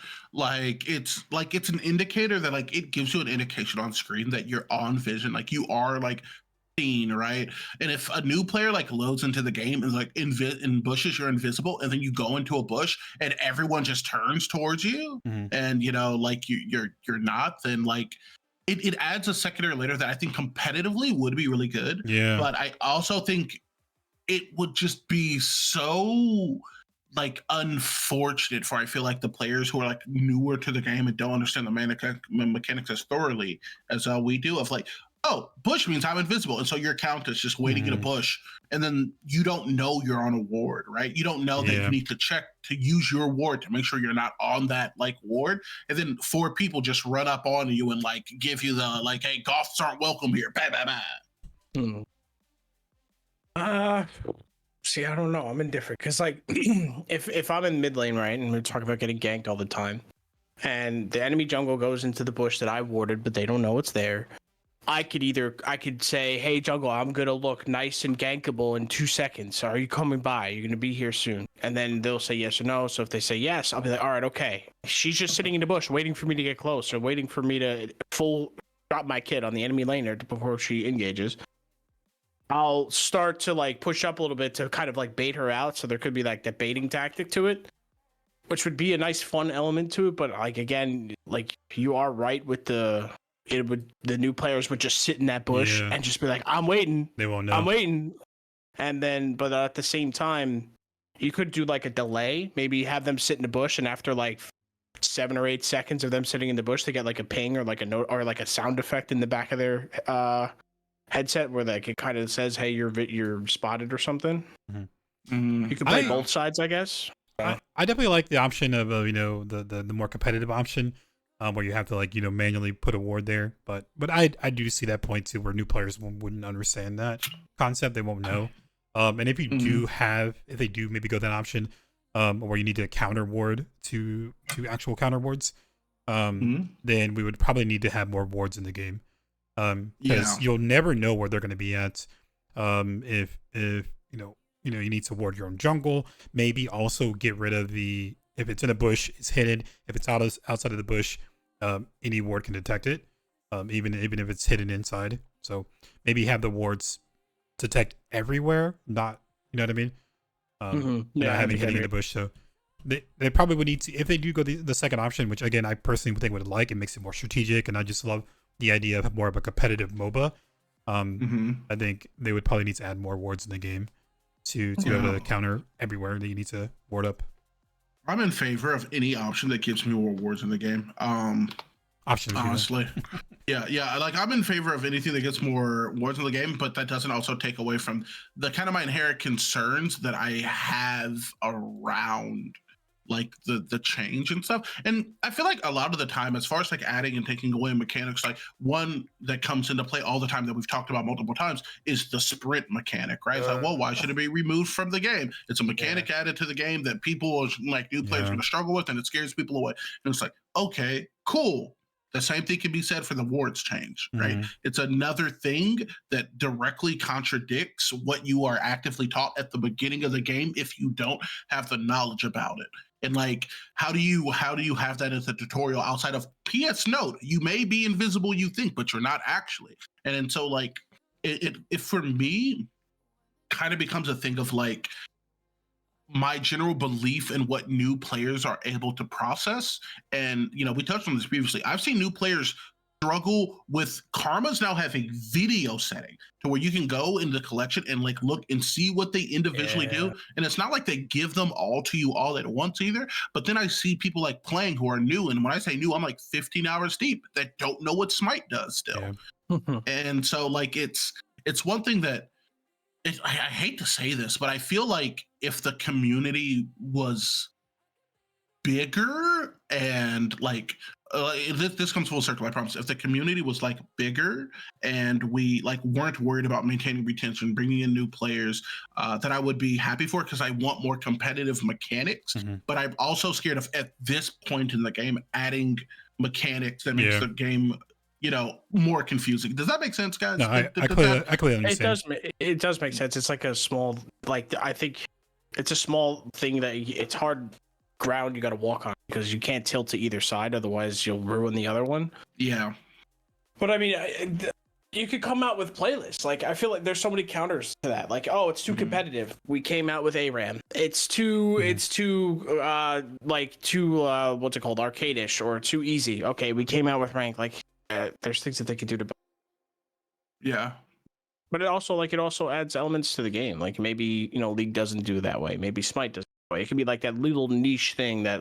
It's an indicator that it gives you an indication on screen that you're on vision, like you are seen, right? And if a new player loads into the game and in bushes you're invisible, and then you go into a bush and everyone just turns towards you, and you're not, then it adds a secondary layer that I think competitively would be really good. Yeah. But I also think it would just be so unfortunate for, I feel like, the players who are newer to the game and don't understand the mechanics as thoroughly as we do, of oh, bush means I'm invisible, and so your count is just waiting in a bush, and then you don't know you're on a ward, right? You don't know that you need to check to use your ward to make sure you're not on that ward, and then 4 people just run up on you and give you the hey, goths aren't welcome here, bah, bah, bah. See, I don't know. I'm indifferent because, if I'm in mid lane, right, and we're talking about getting ganked all the time, and the enemy jungle goes into the bush that I warded, but they don't know it's there, I could say, "Hey, jungle, I'm gonna look nice and gankable in 2 seconds. Are you coming by? You're gonna be here soon." And then they'll say yes or no. So if they say yes, I'll be like, "All right, okay." She's just sitting in the bush, waiting for me to get close, or waiting for me to full drop my kid on the enemy laner before she engages. I'll start to push up a little bit to kind of bait her out. So there could be that baiting tactic to it, which would be a nice fun element to it. But again, you are right with the new players would just sit in that bush and just be like, "I'm waiting." They won't know. I'm waiting. And then, but at the same time, you could do a delay, maybe have them sit in the bush, and after 7 or 8 seconds of them sitting in the bush, they get a ping or a note or a sound effect in the back of their headset where it kind of says, "Hey, you're spotted" or something. You can play both sides, I guess. I definitely like the option of the more competitive option, where you have to manually put a ward there. But I do see that point too, where new players wouldn't understand that concept. They won't know. And if you if they do maybe go that option, where you need to counter ward to actual counter wards, then we would probably need to have more wards in the game. Because you'll never know where they're going to be at. If you need to ward your own jungle, maybe also get rid of if it's in a bush, it's hidden. If it's outside of the bush, any ward can detect it, even if it's hidden inside. So maybe have the wards detect everywhere, not, you know what I mean? Not having hidden in the bush. So they probably would need to, if they do go the second option, which again I personally think would it makes it more strategic, and I just love the idea of more of a competitive MOBA. I think they would probably need to add more wards in the game to be able to counter everywhere that you need to ward up. I'm in favor of any option that gives me more wards in the game. Options, honestly. yeah. I'm in favor of anything that gets more wards in the game, but that doesn't also take away from the kind of my inherent concerns that I have around the change and stuff. And I feel like a lot of the time, as far as adding and taking away mechanics, one that comes into play all the time that we've talked about multiple times is the sprint mechanic, right? It's well, why should it be removed from the game? It's a mechanic added to the game that people new players are going to struggle with, and it scares people away. And it's okay, cool. The same thing can be said for the wards change, right? Mhm. It's another thing that directly contradicts what you are actively taught at the beginning of the game if you don't have the knowledge about it. And like, how do you have that as a tutorial outside of PS Note? You may be invisible, you think, but you're not actually. And so like, it for me kind of becomes a thing of like my general belief in what new players are able to process. And we touched on this previously. I've seen new players struggle with Karma's now having video setting to where you can go in the collection and like look and see what they individually do. And it's not like they give them all to you all at once either. But then I see people like playing who are new. And when I say new, I'm like 15 hours deep that don't know what Smite does still. Yeah. And so like it's one thing that I hate to say this, but I feel like if the community was bigger and like this comes full circle, I promise. If the community was like bigger and we like weren't worried about maintaining retention, bringing in new players, that I would be happy for, because I want more competitive mechanics. Mhm. But I'm also scared of at this point in the game adding mechanics that makes the game more confusing. Does that make sense, guys? No, I clearly understand. It does make sense. It's like a small, like, I think it's a small thing that it's hard ground you got to walk on because you can't tilt to either side, otherwise you'll ruin the other one. Yeah. But I mean, you could come out with playlists. Like, I feel like there's so many counters to that. Like, oh, it's too competitive. We came out with ARAM. It's too, what's it called? Arcade-ish or too easy. Okay, we came out with rank. Like, there's things that they could do to. Yeah. But it also adds elements to the game. Like maybe League doesn't do that way. Maybe Smite doesn't. It could be like that little niche thing that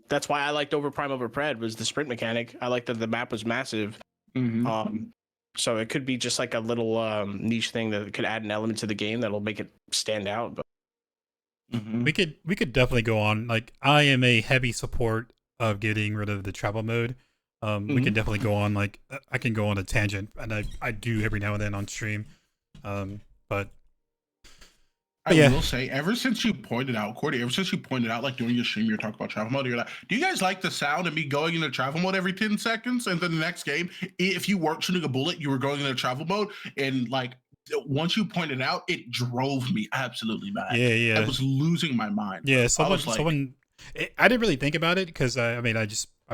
that's why I liked Overprime over Pred was the sprint mechanic. I liked that the map was massive. So it could be just like a little niche thing that could add an element to the game that'll make it stand out. But we could definitely go on. Like, I am a heavy support of getting rid of the travel mode. We can definitely go on, like, I can go on a tangent, and I do every now and then on stream. But I will say, ever since you pointed out, Cordy, like during your stream, you're talking about travel mode, you're like, do you guys like the sound of me going into travel mode every 10 seconds? And then the next game, if you weren't shooting a bullet, you were going into travel mode. And like, once you pointed out, it drove me absolutely mad. Yeah. I was losing my mind. Yeah, someone, I didn't really think about it because I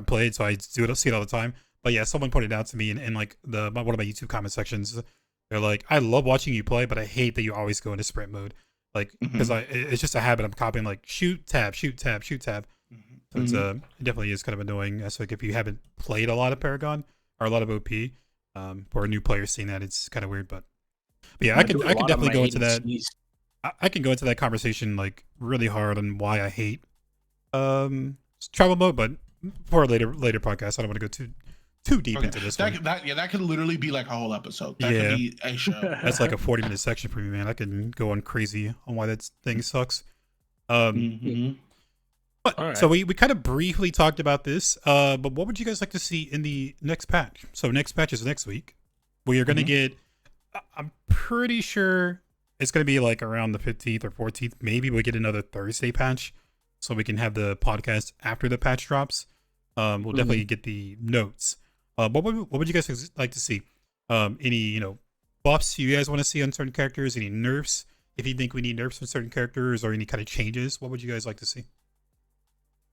played, so I see it all the time. But yeah, someone pointed out to me in like one of my YouTube comment sections. They're like, I love watching you play, but I hate that you always go into sprint mode. Like, because it's just a habit. I'm copying, like, shoot, tab, shoot, tab, shoot, tab. So it's it definitely is kind of annoying. That's like if you haven't played a lot of Paragon or a lot of OP, for a new player seeing that, it's kind of weird. But yeah, I can definitely go into that. I can go into that conversation like really hard on why I hate travel mode, but for a later podcast, I don't want to go too deep into this one. That could literally be like a whole episode. That could be a show. That's like a 40-minute section for me, man. I can go on crazy on why that thing sucks. But right. So we kind of briefly talked about this, but what would you guys like to see in the next patch? So next patch is next week. We are going to get, I'm pretty sure it's going to be like around the 15th or 14th. Maybe we'll get another Thursday patch so we can have the podcast after the patch drops. We'll definitely get the notes. What would you guys like to see? Any buffs you guys want to see on certain characters? Any nerfs? If you think we need nerfs on certain characters or any kind of changes, what would you guys like to see?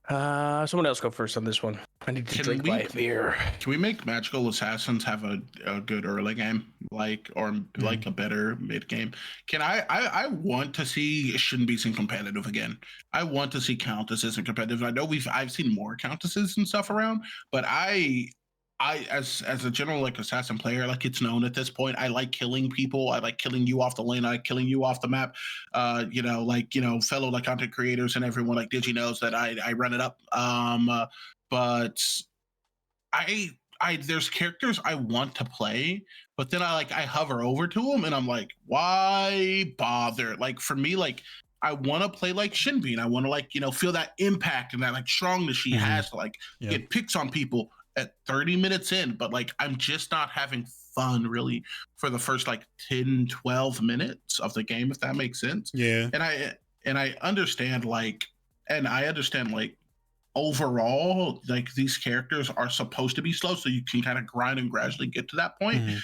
Someone else go first on this one. I need to drink my beer. Can we make Magical Assassins have a good early game, like a better mid game? Can I want to see Shouldn't Be Seen competitive again. I want to see Countesses and competitive. I know I've seen more Countesses and stuff around, but I as a general like assassin player, like it's known at this point, I like killing people. I like killing you off the lane. I like killing you off the map. Fellow like content creators and everyone like Digi knows that I run it up. But there's characters I want to play, but then I hover over to them and I'm like, why bother? Like for me, like I want to play like Shinbean. I want to feel that impact and that like strongness she has to get picks on people at 30 minutes in, but like I'm just not having fun really for the first 10-12 minutes of the game, if that makes sense. Yeah. And I understand overall, like these characters are supposed to be slow, so you can kind of grind and gradually get to that point. Mm-hmm.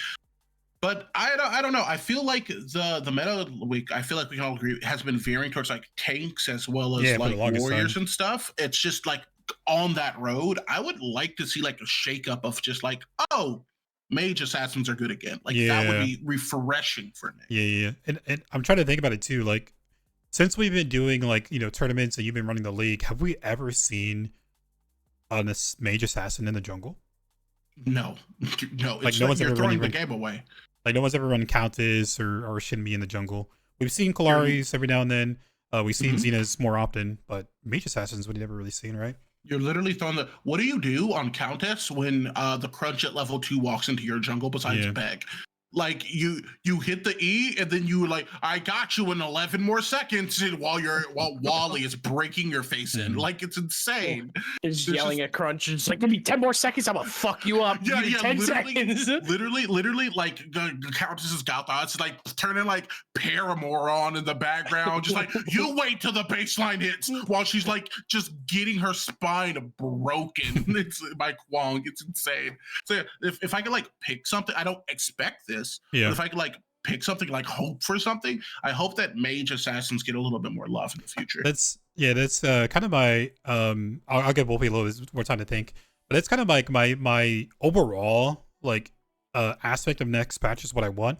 But I don't know. I feel like the meta week, I feel like we can all agree, has been veering towards like tanks as well as like warriors and stuff. It's just like on that road. I would like to see like a shakeup of just like, oh, mage assassins are good again. Like that would be refreshing for me. Yeah. And I'm trying to think about it too. Like since we've been doing like, tournaments and you've been running the league, have we ever seen a mage assassin in the jungle? No. Like no one's you're ever throwing the game away. Like no one's ever run Countess or Shinbi in the jungle. We've seen Kalaris every now and then. We've seen Xenas more often, but mage assassins we've never really seen, right? You're literally throwing the. What do you do on Countess when the crunch at level 2 walks into your jungle besides Peg? Like you hit the E and then you like, I got you in 11 more seconds while Wally is breaking your face in. Like it's insane. He's yelling at Crunch. It's like, give me 10 more seconds, I'm gonna fuck you up. 10 seconds. Literally, like the Countess's Galta, it's like turning like Paramore on in the background, just like you wait till the baseline hits while she's like just getting her spine broken. It's by Kwong. It's insane. So if I could like pick something, I don't expect this. Yeah. But if I could like pick something, like hope for something, I hope that mage assassins get a little bit more love in the future. That's kind of my I'll give Wolfie a little bit more time to think, but it's kind of like my overall like aspect of next patch is what I want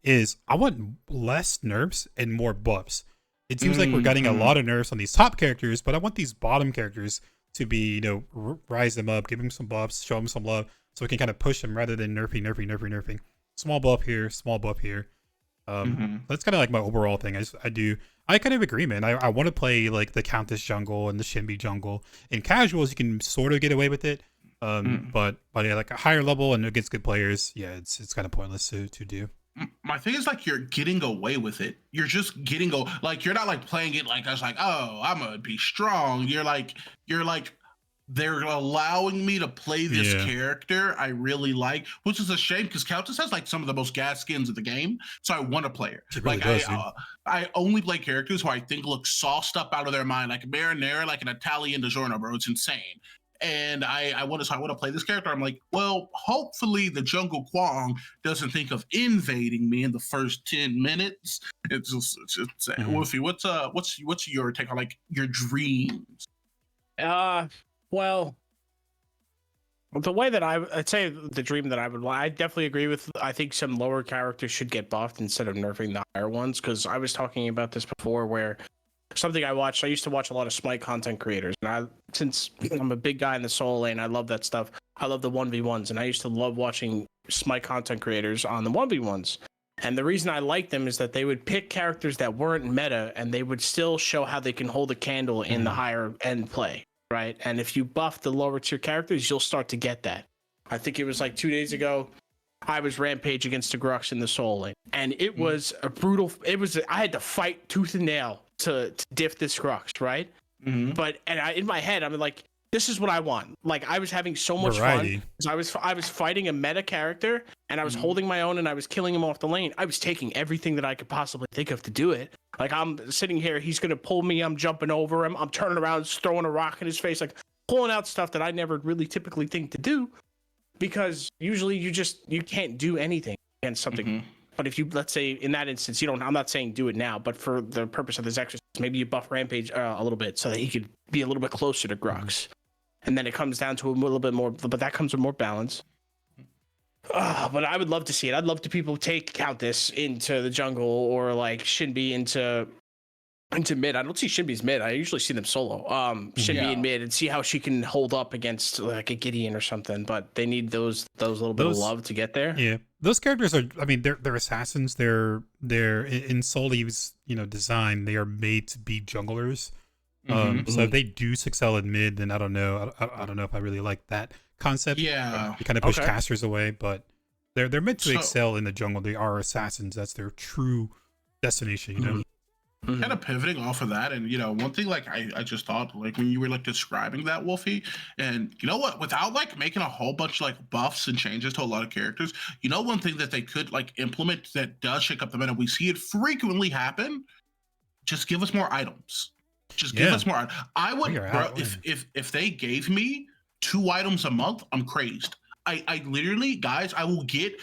is I want less nerfs and more buffs. It seems like we're getting a lot of nerfs on these top characters, but I want these bottom characters to be, rise them up, give them some buffs, show them some love, so we can kind of push them rather than nerfing. Small buff here, small buff here. That's kind of like my overall thing. I kind of agree, man. I want to play like the Countess jungle and the Shinbi jungle. In casuals, you can sort of get away with it, but yeah, like a higher level and against good players, yeah, it's kind of pointless to do. My thing is like you're getting away with it. You're just getting like you're not like playing it like I was like, oh, I'm gonna be strong. You're like they're allowing me to play this character I really like, which is a shame because Countess has like some of the most gas skins of the game. So I want to play her. Really like does, I only play characters who I think look sauced up out of their mind, like Marinara, like an Italian DiGiorno, bro. It's insane. And I want to play this character. I'm like, well, hopefully the Jungle Kwong doesn't think of invading me in the first 10 minutes. It's Wolfie, what's your take on like your dreams? Well, the way that I'd say the dream that I would want, I definitely agree with. I think some lower characters should get buffed instead of nerfing the higher ones. Because I was talking about this before, where something I used to watch a lot of Smite content creators, and since I'm a big guy in the solo lane, I love that stuff. I love the 1v1s, and I used to love watching Smite content creators on the 1v1s. And the reason I like them is that they would pick characters that weren't meta, and they would still show how they can hold a candle in the higher end play. Right, and if you buff the lower tier characters, you'll start to get that. I think it was like 2 days ago, I was Rampage against the Grux in the solo lane, and it was a brutal. I had to fight tooth and nail to diff this Grux, right? But in my head, I'm like, this is what I want. Like I was having so much fun because I was fighting a meta character, and I was holding my own, and I was killing him off the lane. I was taking everything that I could possibly think of to do it. Like I'm sitting here, he's gonna pull me, I'm jumping over him, I'm turning around, throwing a rock in his face, like pulling out stuff that I never really typically think to do, because usually you can't do anything against something. But if you, let's say in that instance, I'm not saying do it now, but for the purpose of this exercise, maybe you buff Rampage a little bit so that he could be a little bit closer to Grux. And then it comes down to a little bit more, but that comes with more balance. But I would love to see it. I'd love to people take Countess into the jungle or like Shinbi into mid. I don't see Shinbi's mid. I usually see them solo. Shinbi in mid and see how she can hold up against like a Gideon or something. But they need those little bit of love to get there. Yeah, those characters are. I mean, they're assassins. They're in Soli's design. They are made to be junglers. So if they do excel in mid, then I don't know. I don't know if I really like that concept. Yeah, you kind of push casters away, but they're meant to excel in the jungle. They are assassins. That's their true destination. Kind of pivoting off of that, and one thing like I just thought, like when you were like describing that, Wolfie, and you know what, without like making a whole bunch of like buffs and changes to a lot of characters, one thing that they could like implement that does shake up the meta, we see it frequently happen, just give us more items. Just give us more. I would, Figure bro. out If they gave me 2 items a month, I'm crazed. I literally, guys, I will get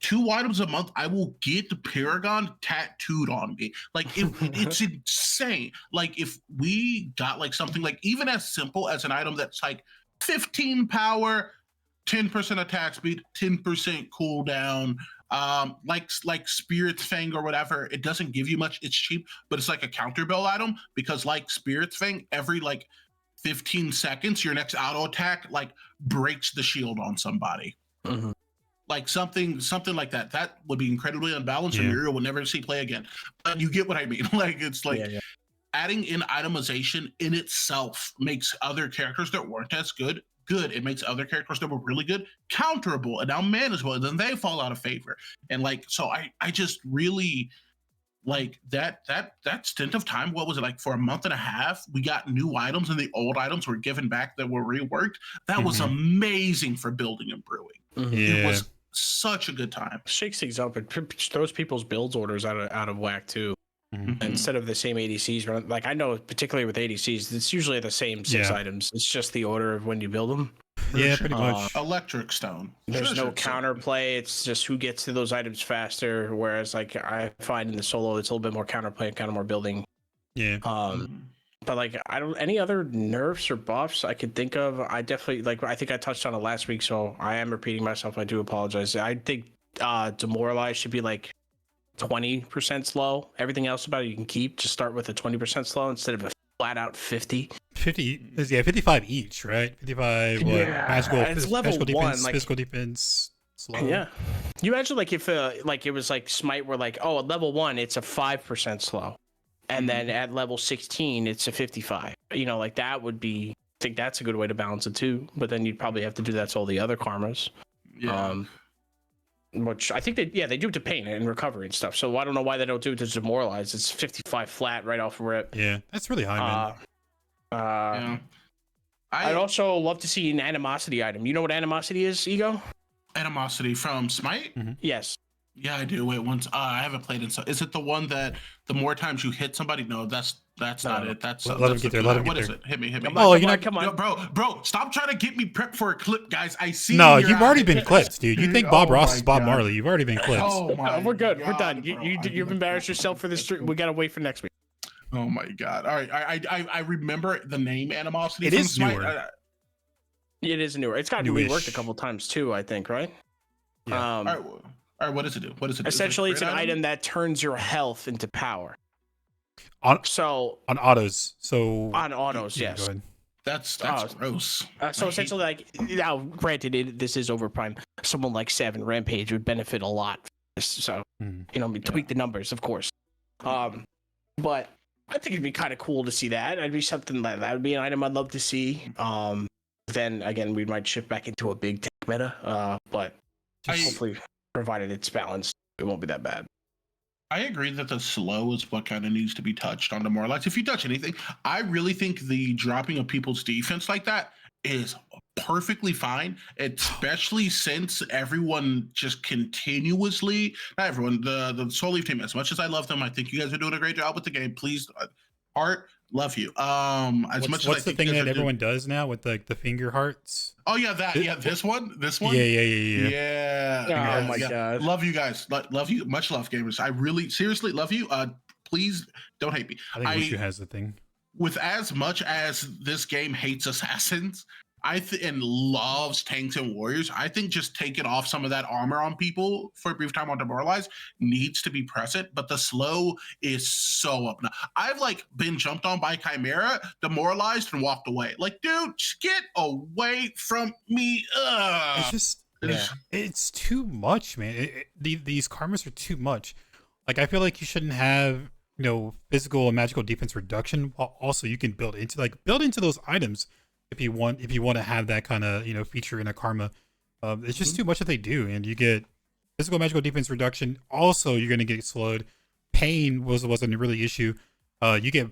2 items a month. I will get the Paragon tattooed on me. Like it's insane. Like if we got like something like even as simple as an item that's like 15 power, 10% attack speed, 10% cooldown, like Spirit's Fang or whatever. It doesn't give you much. It's cheap, but it's like a counter build item because like Spirit's Fang, every like 15 seconds, your next auto attack like breaks the shield on somebody. Mm-hmm. Like something like that. That would be incredibly unbalanced, and Muriel will never see play again. But you get what I mean. Like it's like adding in itemization in itself makes other characters that weren't as good. It makes other characters that were really good counterable, and now manageable, and then they fall out of favor. And like, so I just really like that stint of time. What was it like for a month and a half? We got new items, and the old items were given back that were reworked. That was amazing for building and brewing. It was such a good time. Shakes things up. It throws people's builds orders out of whack too. Instead of the same ADCs, like I know particularly with ADCs, it's usually the same 6 items. It's just the order of when you build them. Yeah, pretty much. Electric Stone. There's no counterplay. It's just who gets to those items faster. Whereas like I find in the solo, it's a little bit more counterplay and kind of more building. Yeah. But like I don't any other nerfs or buffs I could think of. I definitely like I think I touched on it last week, so I am repeating myself. I do apologize. I think Demoralize should be like 20% slow. Everything else about it you can keep. Just start with a 20% slow instead of a flat out 50. 55 each, right? 55 what? Magical, it's level magical 1, defense, like, physical defense, slow. Yeah. You imagine like if like it was like Smite where like, oh, at level 1 it's a 5% slow. And then at level 16 it's a 55. You know, like that would be I think that's a good way to balance it too. But then you'd probably have to do that to all the other karmas. Yeah. Which I think they do it to pain and recovery and stuff. So I don't know why they don't do it to Demoralize. It's 55 flat right off rip. Yeah, that's really high, man. I'd also love to see an animosity item. You know what animosity is, Ego? Animosity from Smite? Yes. Yeah, I do. Wait, once I haven't played it. So is it the one that the more times you hit somebody? No, that's not it. That's let him get there. Let him get there. What is it? Hit me. Come on. Yo, bro, stop trying to get me prepped for a clip, guys. I see. No, you've already been clipped, dude. You think Bob Ross is Bob Marley? You've already been clipped. Oh my we're good. We're God, done. bro, You've embarrassed yourself for this. We gotta wait for next week. Oh my God! All right, I remember the name Animosity. It is newer. It is newer. It's gotten reworked a couple times too, I think, right? Yeah. All right. What does it do? Essentially, it's an item that turns your health into power. On autos. So on autos, yeah, yes. Go ahead. That's gross. So essentially, like now, granted, this is overprime. Someone like Seven Rampage would benefit a lot. So tweak the numbers, of course. But I think it'd be kind of cool to see that. It'd be something that would be an item I'd love to see. Then again, we might shift back into a big tech meta. But hopefully, provided it's balanced, it won't be that bad. I agree that the slow is what kind of needs to be touched on Demoralize. If you touch anything, I really think the dropping of people's defense like that is perfectly fine, especially since everyone just continuously, not everyone, the Soul Leaf team, as much as I love them, I think you guys are doing a great job with the game. Please, Art, love you. What's the thing that everyone does now with the finger hearts? Oh yeah, this one. Yeah. Oh my God. Love you guys. Love you. Much love, gamers. I really seriously love you. Please don't hate me. I think Wushu has the thing. With as much as this game hates assassins, and loves tanks and warriors, I think just taking off some of that armor on people for a brief time on Demoralize needs to be present, but the slow is so up now. I've like been jumped on by Chimera, demoralized, and walked away. Like, dude, just get away from me. It's just, it's too much, man. These karmas are too much. Like, I feel like you shouldn't have, physical and magical defense reduction. Also, you can build into those items. If you want to have that kind of feature in a karma, it's just too much that they do, and you get physical magical defense reduction. Also, you're gonna get slowed. Pain wasn't a really issue. You get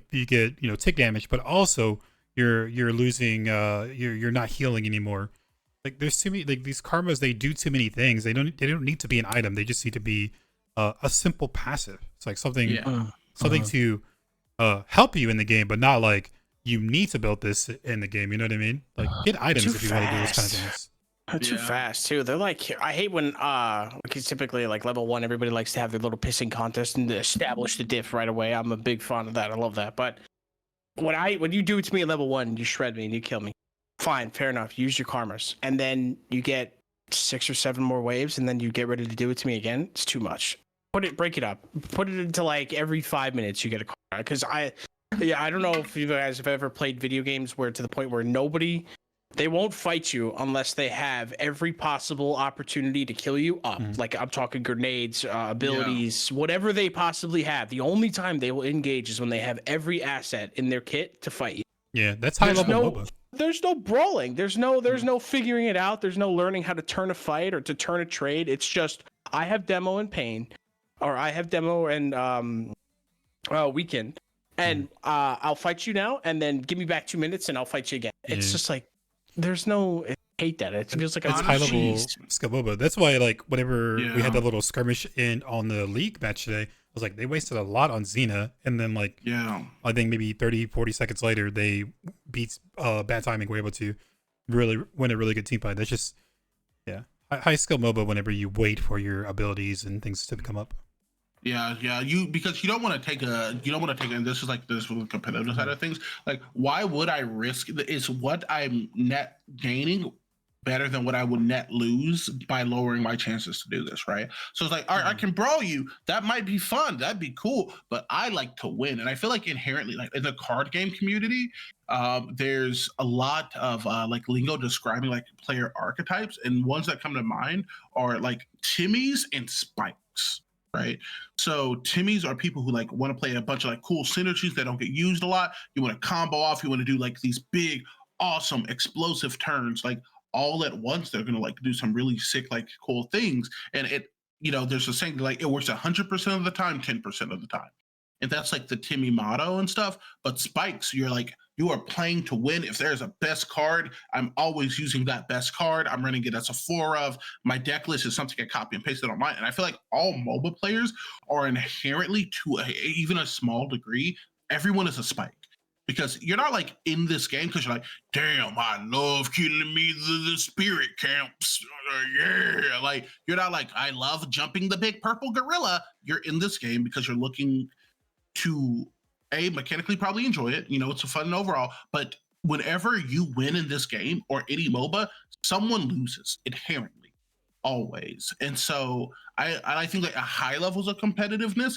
tick damage, but also you're losing. You're not healing anymore. Like there's too many. Like these karmas, they do too many things. They don't need to be an item. They just need to be a simple passive. It's like something to help you in the game, but not like you need to build this in the game. You know what I mean? Like get items if you want to do those kind of things. They're too fast too. They're like, I hate when like typically like level 1, everybody likes to have their little pissing contest and establish the diff right away. I'm a big fan of that. I love that. But when you do it to me at level 1, you shred me and you kill me. Fine, fair enough. Use your karmas, and then you get 6 or 7 more waves, and then you get ready to do it to me again. It's too much. Break it up. Put it into like every 5 minutes you get a karma. Because I don't know if you guys have ever played video games where to the point where they won't fight you unless they have every possible opportunity to kill you up. Like I'm talking grenades, abilities, whatever they possibly have. The only time they will engage is when they have every asset in their kit to fight you. Yeah, that's high level MOBA. There's no brawling. There's no figuring it out. There's no learning how to turn a fight or to turn a trade. It's just I have demo and pain, or I have demo and weekend, and I'll fight you now, and then give me back 2 minutes, and I'll fight you again. It's just like. There's no. I hate that. It feels like it's high level skill MOBA. That's why, like, whenever we had that little skirmish on the league match today, I was like, they wasted a lot on Xena, and then like, I think maybe 30-40 seconds later, they beat Bad Timing. Were able to really win a really good team fight. That's just high skill MOBA. Whenever you wait for your abilities and things to come up. Yeah, because you don't want to take and this is like this with the competitive side of things. Like, why would I risk? Is what I'm net gaining better than what I would net lose by lowering my chances to do this, right? So it's like, all right, I can brawl you. That might be fun. That'd be cool. But I like to win, and I feel like inherently, like in the card game community, there's a lot of like lingo describing like player archetypes, and ones that come to mind are like Timmys and Spikes. Right. So Timmys are people who like want to play a bunch of like cool synergies that don't get used a lot. You want to combo off. You want to do like these big, awesome, explosive turns, like all at once. They're going to like do some really sick, like cool things. And there's a saying like it works 100% of the time, 10% of the time. And that's like the Timmy motto and stuff. But Spikes, you are playing to win. If there's a best card, I'm always using that best card. I'm running it as a 4 of. My deck list is something I copy and paste it online. And I feel like all MOBA players are inherently, to even a small degree, everyone is a Spike. Because you're not like in this game because you're like, damn, I love killing me the spirit camps. Yeah. Like, you're not like, I love jumping the big purple gorilla. You're in this game because you're looking to mechanically probably enjoy it. It's a fun overall, but whenever you win in this game or any MOBA, someone loses inherently, always. And so I think like at high levels of competitiveness,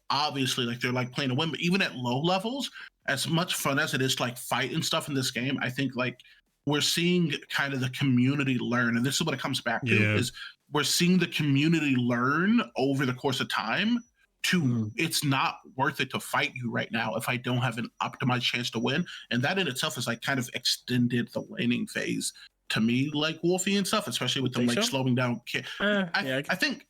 obviously like they're like playing to win, but even at low levels, as much fun as it is to like fight and stuff in this game, I think like we're seeing kind of the community learn, and this is what it comes back to is we're seeing the community learn over the course of time it's not worth it to fight you right now if I don't have an optimized chance to win. And that in itself is like kind of extended the laning phase to me, like Wolfie and stuff, especially with them like slowing down. I think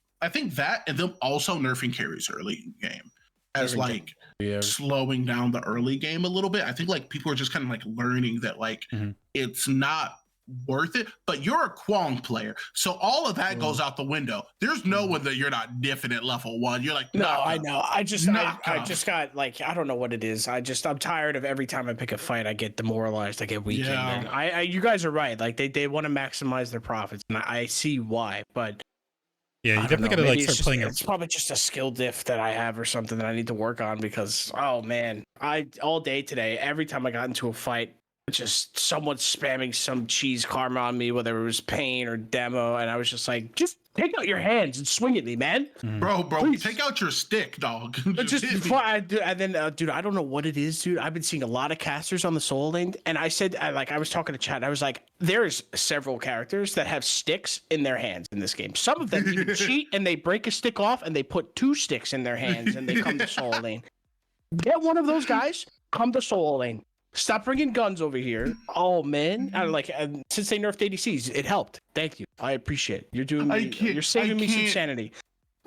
that, and them also nerfing carries early in the game as like slowing down the early game a little bit. I think like people are just kind of like learning that like it's not worth it, but you're a Kwong player, so all of that goes out the window. There's no one that you're not diffing at level 1. You're like, no, I know. I just got like, I don't know what it is. I'm tired of every time I pick a fight, I get demoralized, I get weakened. And you guys are right. Like they want to maximize their profits, and I see why. But you definitely gotta like start playing. It's probably just a skill diff that I have or something that I need to work on because oh man, all day today, every time I got into a fight, just someone spamming some cheese karma on me, whether it was pain or demo, and I was just like, just take out your hands and swing at me, man. Bro, please. Take out your stick, dog. Just before and then, dude, I don't know what it is, dude. I've been seeing a lot of casters on the solo lane, and I said, I was talking to chat, and I was like, there's several characters that have sticks in their hands in this game. Some of them even cheat, and they break a stick off, and they put 2 sticks in their hands, and they come to solo lane. Get one of those guys, come to solo lane. Stop bringing guns over here. Oh man, since they nerfed ADCs, it helped. Thank you, I appreciate it. You're doing. You're saving me some sanity.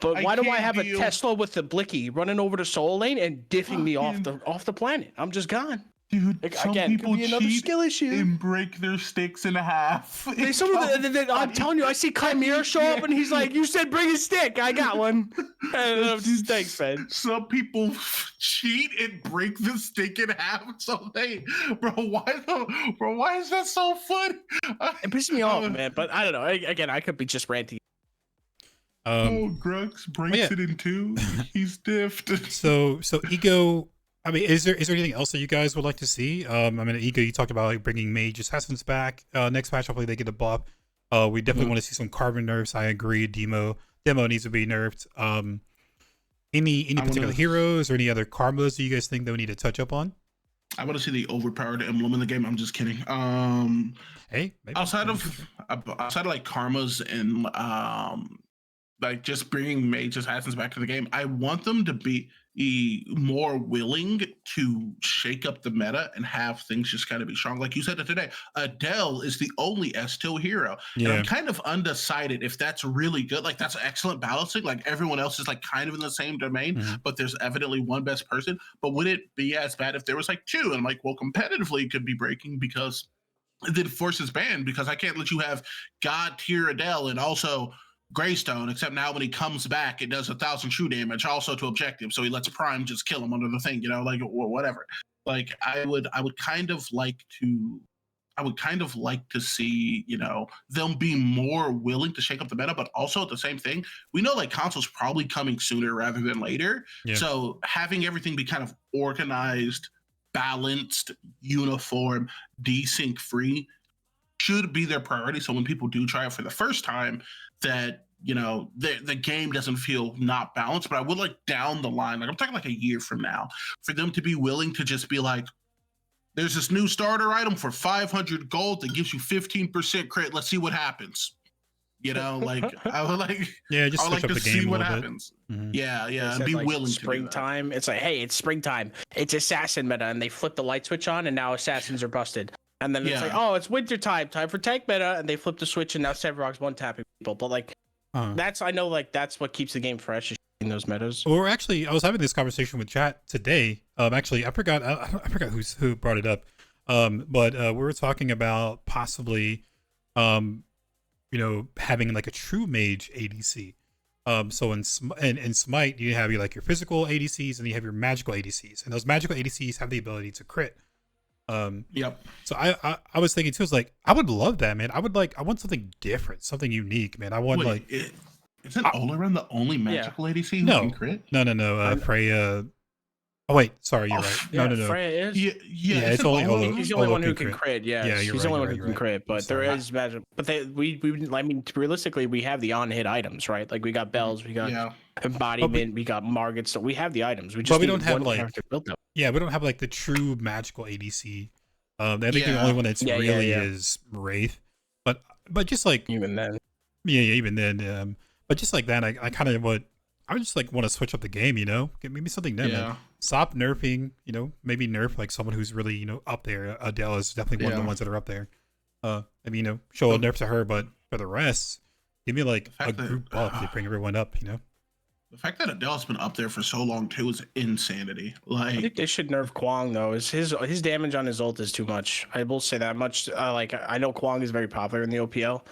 But why do I have a Tesla with the blicky running over to solo lane and diffing me off the planet? I'm just gone. Dude, Like, some again, could people be another cheat skill issue. and break their sticks in half. I'm telling you, I see Chimera show up and he's like, "You said bring a stick. I got one." And I'm just, thanks, man. Some people cheat and break the stick in half. So why is that so funny? It pisses me off, man. But I don't know. Again, I could be just ranting. Grux breaks it in two. He's diffed. So Ego. I mean, is there anything else that you guys would like to see? I mean, Ego, you talked about like bringing Mage Assassins back. Next patch, hopefully they get a buff. We definitely want to see some carbon nerfs. I agree. Demo needs to be nerfed. Any particular heroes or any other karmas that you guys think that we need to touch up on? I want to see the overpowered emblem in the game. I'm just kidding. Hey, outside of like karmas and like just bringing Mage Assassins back to the game, I want them to be more willing to shake up the meta and have things just kind of be strong. Like you said today, Adele is the only S2 hero. Yeah. And I'm kind of undecided if that's really good. Like that's excellent balancing. Like everyone else is like kind of in the same domain, but there's evidently one best person. But would it be as bad if there was like two? And I'm like, well, competitively it could be breaking because then forces banned because I can't let you have God tier Adele and also Greystone, except now when he comes back, it does 1,000 true damage also to objective. So he lets Prime just kill him under the thing, like or whatever. Like I would kind of like to see, them be more willing to shake up the meta, but also at the same thing, we know like consoles probably coming sooner rather than later. Yeah. So having everything be kind of organized, balanced, uniform, desync free should be their priority. So when people do try it for the first time, that the game doesn't feel not balanced. But I would like down the line, like I'm talking like a year from now, for them to be willing to just be like, there's this new starter item for 500 gold that gives you 15% crit. Let's see what happens. Like I would like, just I would like to see what happens. Mm-hmm. Yeah, and be like willing. Springtime. It's like, hey, it's springtime. It's assassin meta, and they flip the light switch on, and now assassins are busted. And then it's like, oh, it's winter time for tank meta, and they flip the switch, and now Sevarog's one tapping people. But like, that's what keeps the game fresh in those metas. Or actually, I was having this conversation with chat today. Actually, I forgot who brought it up. But we were talking about possibly, having like a true mage ADC. So in Smite, you have your physical ADCs and you have your magical ADCs, and those magical ADCs have the ability to crit. Yep. So I was thinking too, I would love that, man. I want something different, something unique, man. I want isn't Olaran the only magical ADC who can crit? No. Freya. Oh wait, sorry, you're right. No. Freya is. Yeah, it's only Olo. He's the only one who can crit. Yeah, he's the only one who can crit. But there is magic. But realistically, we have the on-hit items, right? Like we got bells, we got embodiment, we got Margit. So we have the items. We just we don't have character built up. Yeah, we don't have the true magical ADC. I think the only one that's is Wraith. But just even then. Yeah, even then. But just like that, I kind of want to switch up the game. Give me something new. Man. Stop nerfing. Maybe nerf someone who's really up there. Adele is definitely one of the ones that are up there. Show a nerf to her, but for the rest, give me a group buff to bring everyone up. The fact that Adele's been up there for so long too is insanity. I think they should nerf Kwang though. His damage on his ult is too much. I will say that much. I know Kwang is very popular in the OPL,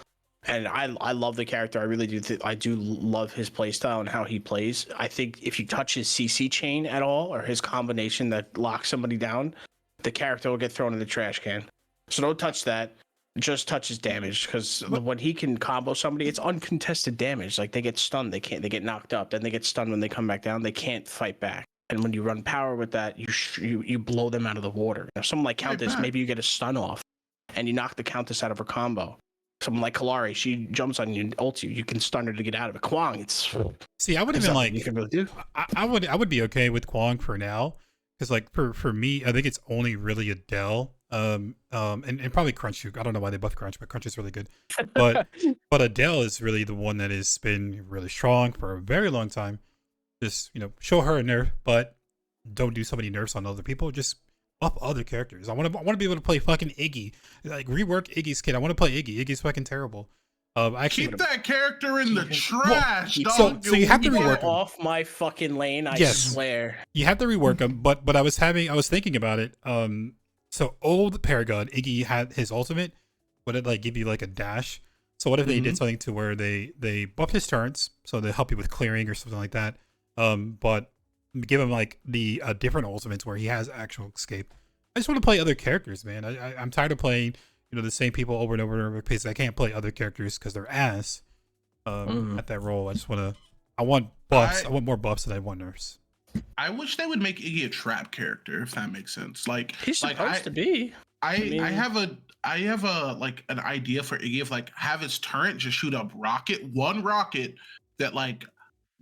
and I love the character. I really do. I do love his playstyle and how he plays. I think if you touch his CC chain at all or his combination that locks somebody down, the character will get thrown in the trash can. So don't touch that. Just touches damage, because when he can combo somebody, it's uncontested damage. Like they get stunned, they get knocked up, then they get stunned when they come back down. They can't fight back. And when you run power with that, you blow them out of the water. Now, someone like Countess, maybe you get a stun off, and you knock the Countess out of her combo. Someone like Kalari, she jumps on you and ults you. You can stun her to get out of it. Kwang, it's see, I would even you can really do. I would be okay with Kwang for now, because for me, I think it's only really Adele. And probably Crunch. I don't know why they buff Crunch, but Crunch is really good. But Adele is really the one that has been really strong for a very long time. Just show her a nerf, but don't do so many nerfs on other people. Just up other characters. I want to be able to play fucking Iggy. Rework Iggy's kid. I want to play Iggy. Iggy's fucking terrible. Keep that character in the trash, dog. So you have to rework him. Off my fucking lane. I swear. You have to rework him. But I was thinking about it. So old Paragon, Iggy had his ultimate, would it like give you like a dash? So what if they did something to where they buff his turns, so they help you with clearing or something like that, but give him like the different ultimates where he has actual escape. I just want to play other characters, man. I'm tired of playing the same people over and over and over because I can't play other characters because they're ass at that role. I want buffs. I want more buffs than I want nerfs. I wish they would make Iggy a trap character, if that makes sense. Like he's supposed to be. I have a like an idea for Iggy of like have his turret just shoot up one rocket that like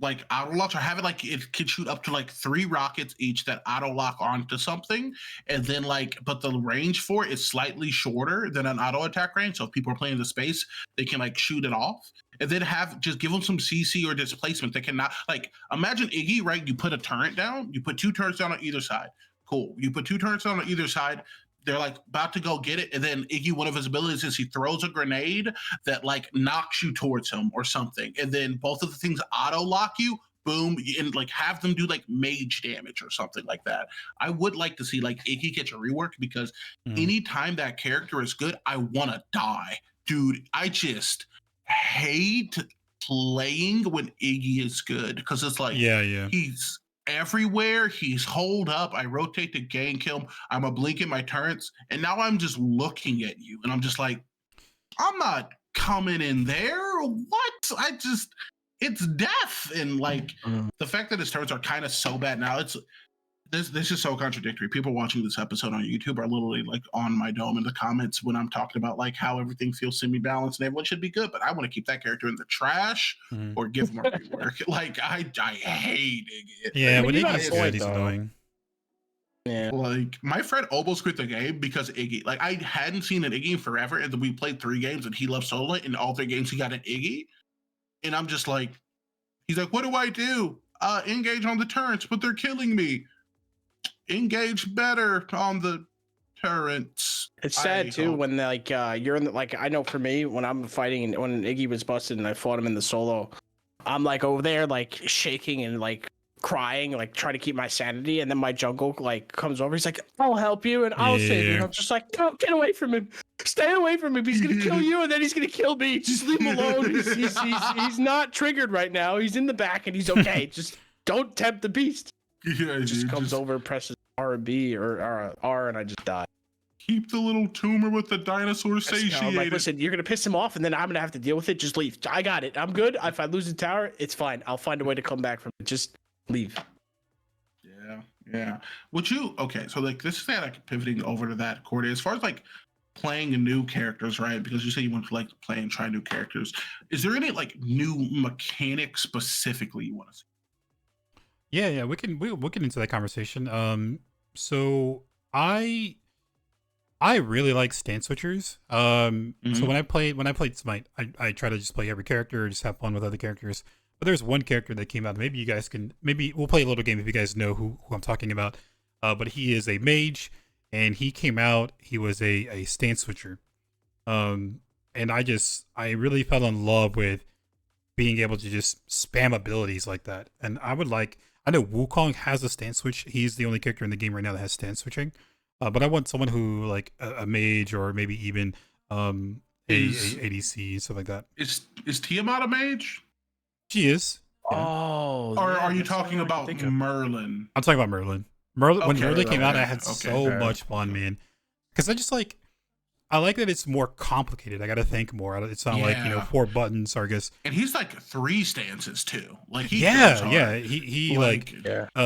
auto locks, or have it like it could shoot up to like 3 rockets each that auto lock onto something, and then but the range for it is slightly shorter than an auto attack range. So if people are playing the space, they can like shoot it off, and then just give them some CC or displacement. They cannot like imagine Iggy, right? You put a turret down, you put 2 turrets down on either side. Cool. You put 2 turrets down on either side. They're like about to go get it, and then Iggy, one of his abilities is he throws a grenade that like knocks you towards him or something, and then both of the things auto lock you. Boom, and like have them do like mage damage or something like that. I would like to see like Iggy catch a rework, because anytime that character is good, I want to die, dude. I just hate playing when Iggy is good because it's like he's everywhere, he's hold up, I rotate to gank him, I'm a blink in my turrets, and now I'm just looking at you and I'm just like, I'm not coming in there. What? It's death. And like the fact that his turrets are kind of so bad now, this is so contradictory. People watching this episode on YouTube are literally like on my dome in the comments when I'm talking about like how everything feels semi-balanced and everyone should be good, but I want to keep that character in the trash or give him a rework. Like I hate it. Yeah, when Iggy's good, he's annoying. Yeah. Like my friend almost quit the game because Iggy. Like I hadn't seen an Iggy in forever, and then we played 3 games and he left solo. In all 3 games he got an Iggy, and I'm just like, he's like, what do I do? Engage on the turrets, but they're killing me. Engage better on the turrets. It's sad too when like you're in the, like I know for me when I'm fighting and when Iggy was busted and I fought him in the solo, I'm like over there like shaking and like crying, like trying to keep my sanity, and then my jungle like comes over. He's like, I'll help you and I'll save you. And I'm just like, no, get away from him. Stay away from him. He's gonna kill you and then he's gonna kill me. Just leave him alone. He's not triggered right now. He's in the back and he's okay. Just don't tempt the beast. Yeah, just comes over, presses R and B or R, and I just die. Keep the little tumor with the dinosaur satiated. I'm like, listen, you're gonna piss him off, and then I'm gonna have to deal with it. Just leave. I got it. I'm good. If I lose the tower, it's fine. I'll find a way to come back from it. Just leave. Yeah. Okay, so like this is like pivoting over to that, Cordy. As far as like playing new characters, right? Because you say you want to like play and try new characters. Is there any like new mechanics specifically you want to see? Yeah, we'll get into that conversation. So I really like stance switchers. So when I played Smite, I try to just play every character, just have fun with other characters. But there's one character that came out. Maybe we'll play a little game if you guys know who I'm talking about. But he is a mage, and he came out. He was a stance switcher. And I really fell in love with being able to just spam abilities like that. And I know Wukong has a stance switch. He's the only character in the game right now that has stance switching. But I want someone who like a mage or maybe even ADC, stuff like that. Is Tiamat a mage? She is. Yeah. Oh. Or are you talking about Merlin? I'm talking about Merlin. When Merlin came out, I had so much fun, man. Because I like that it's more complicated. I got to think more. It's not like 4 buttons, I guess. And he's like 3 stances too. Like he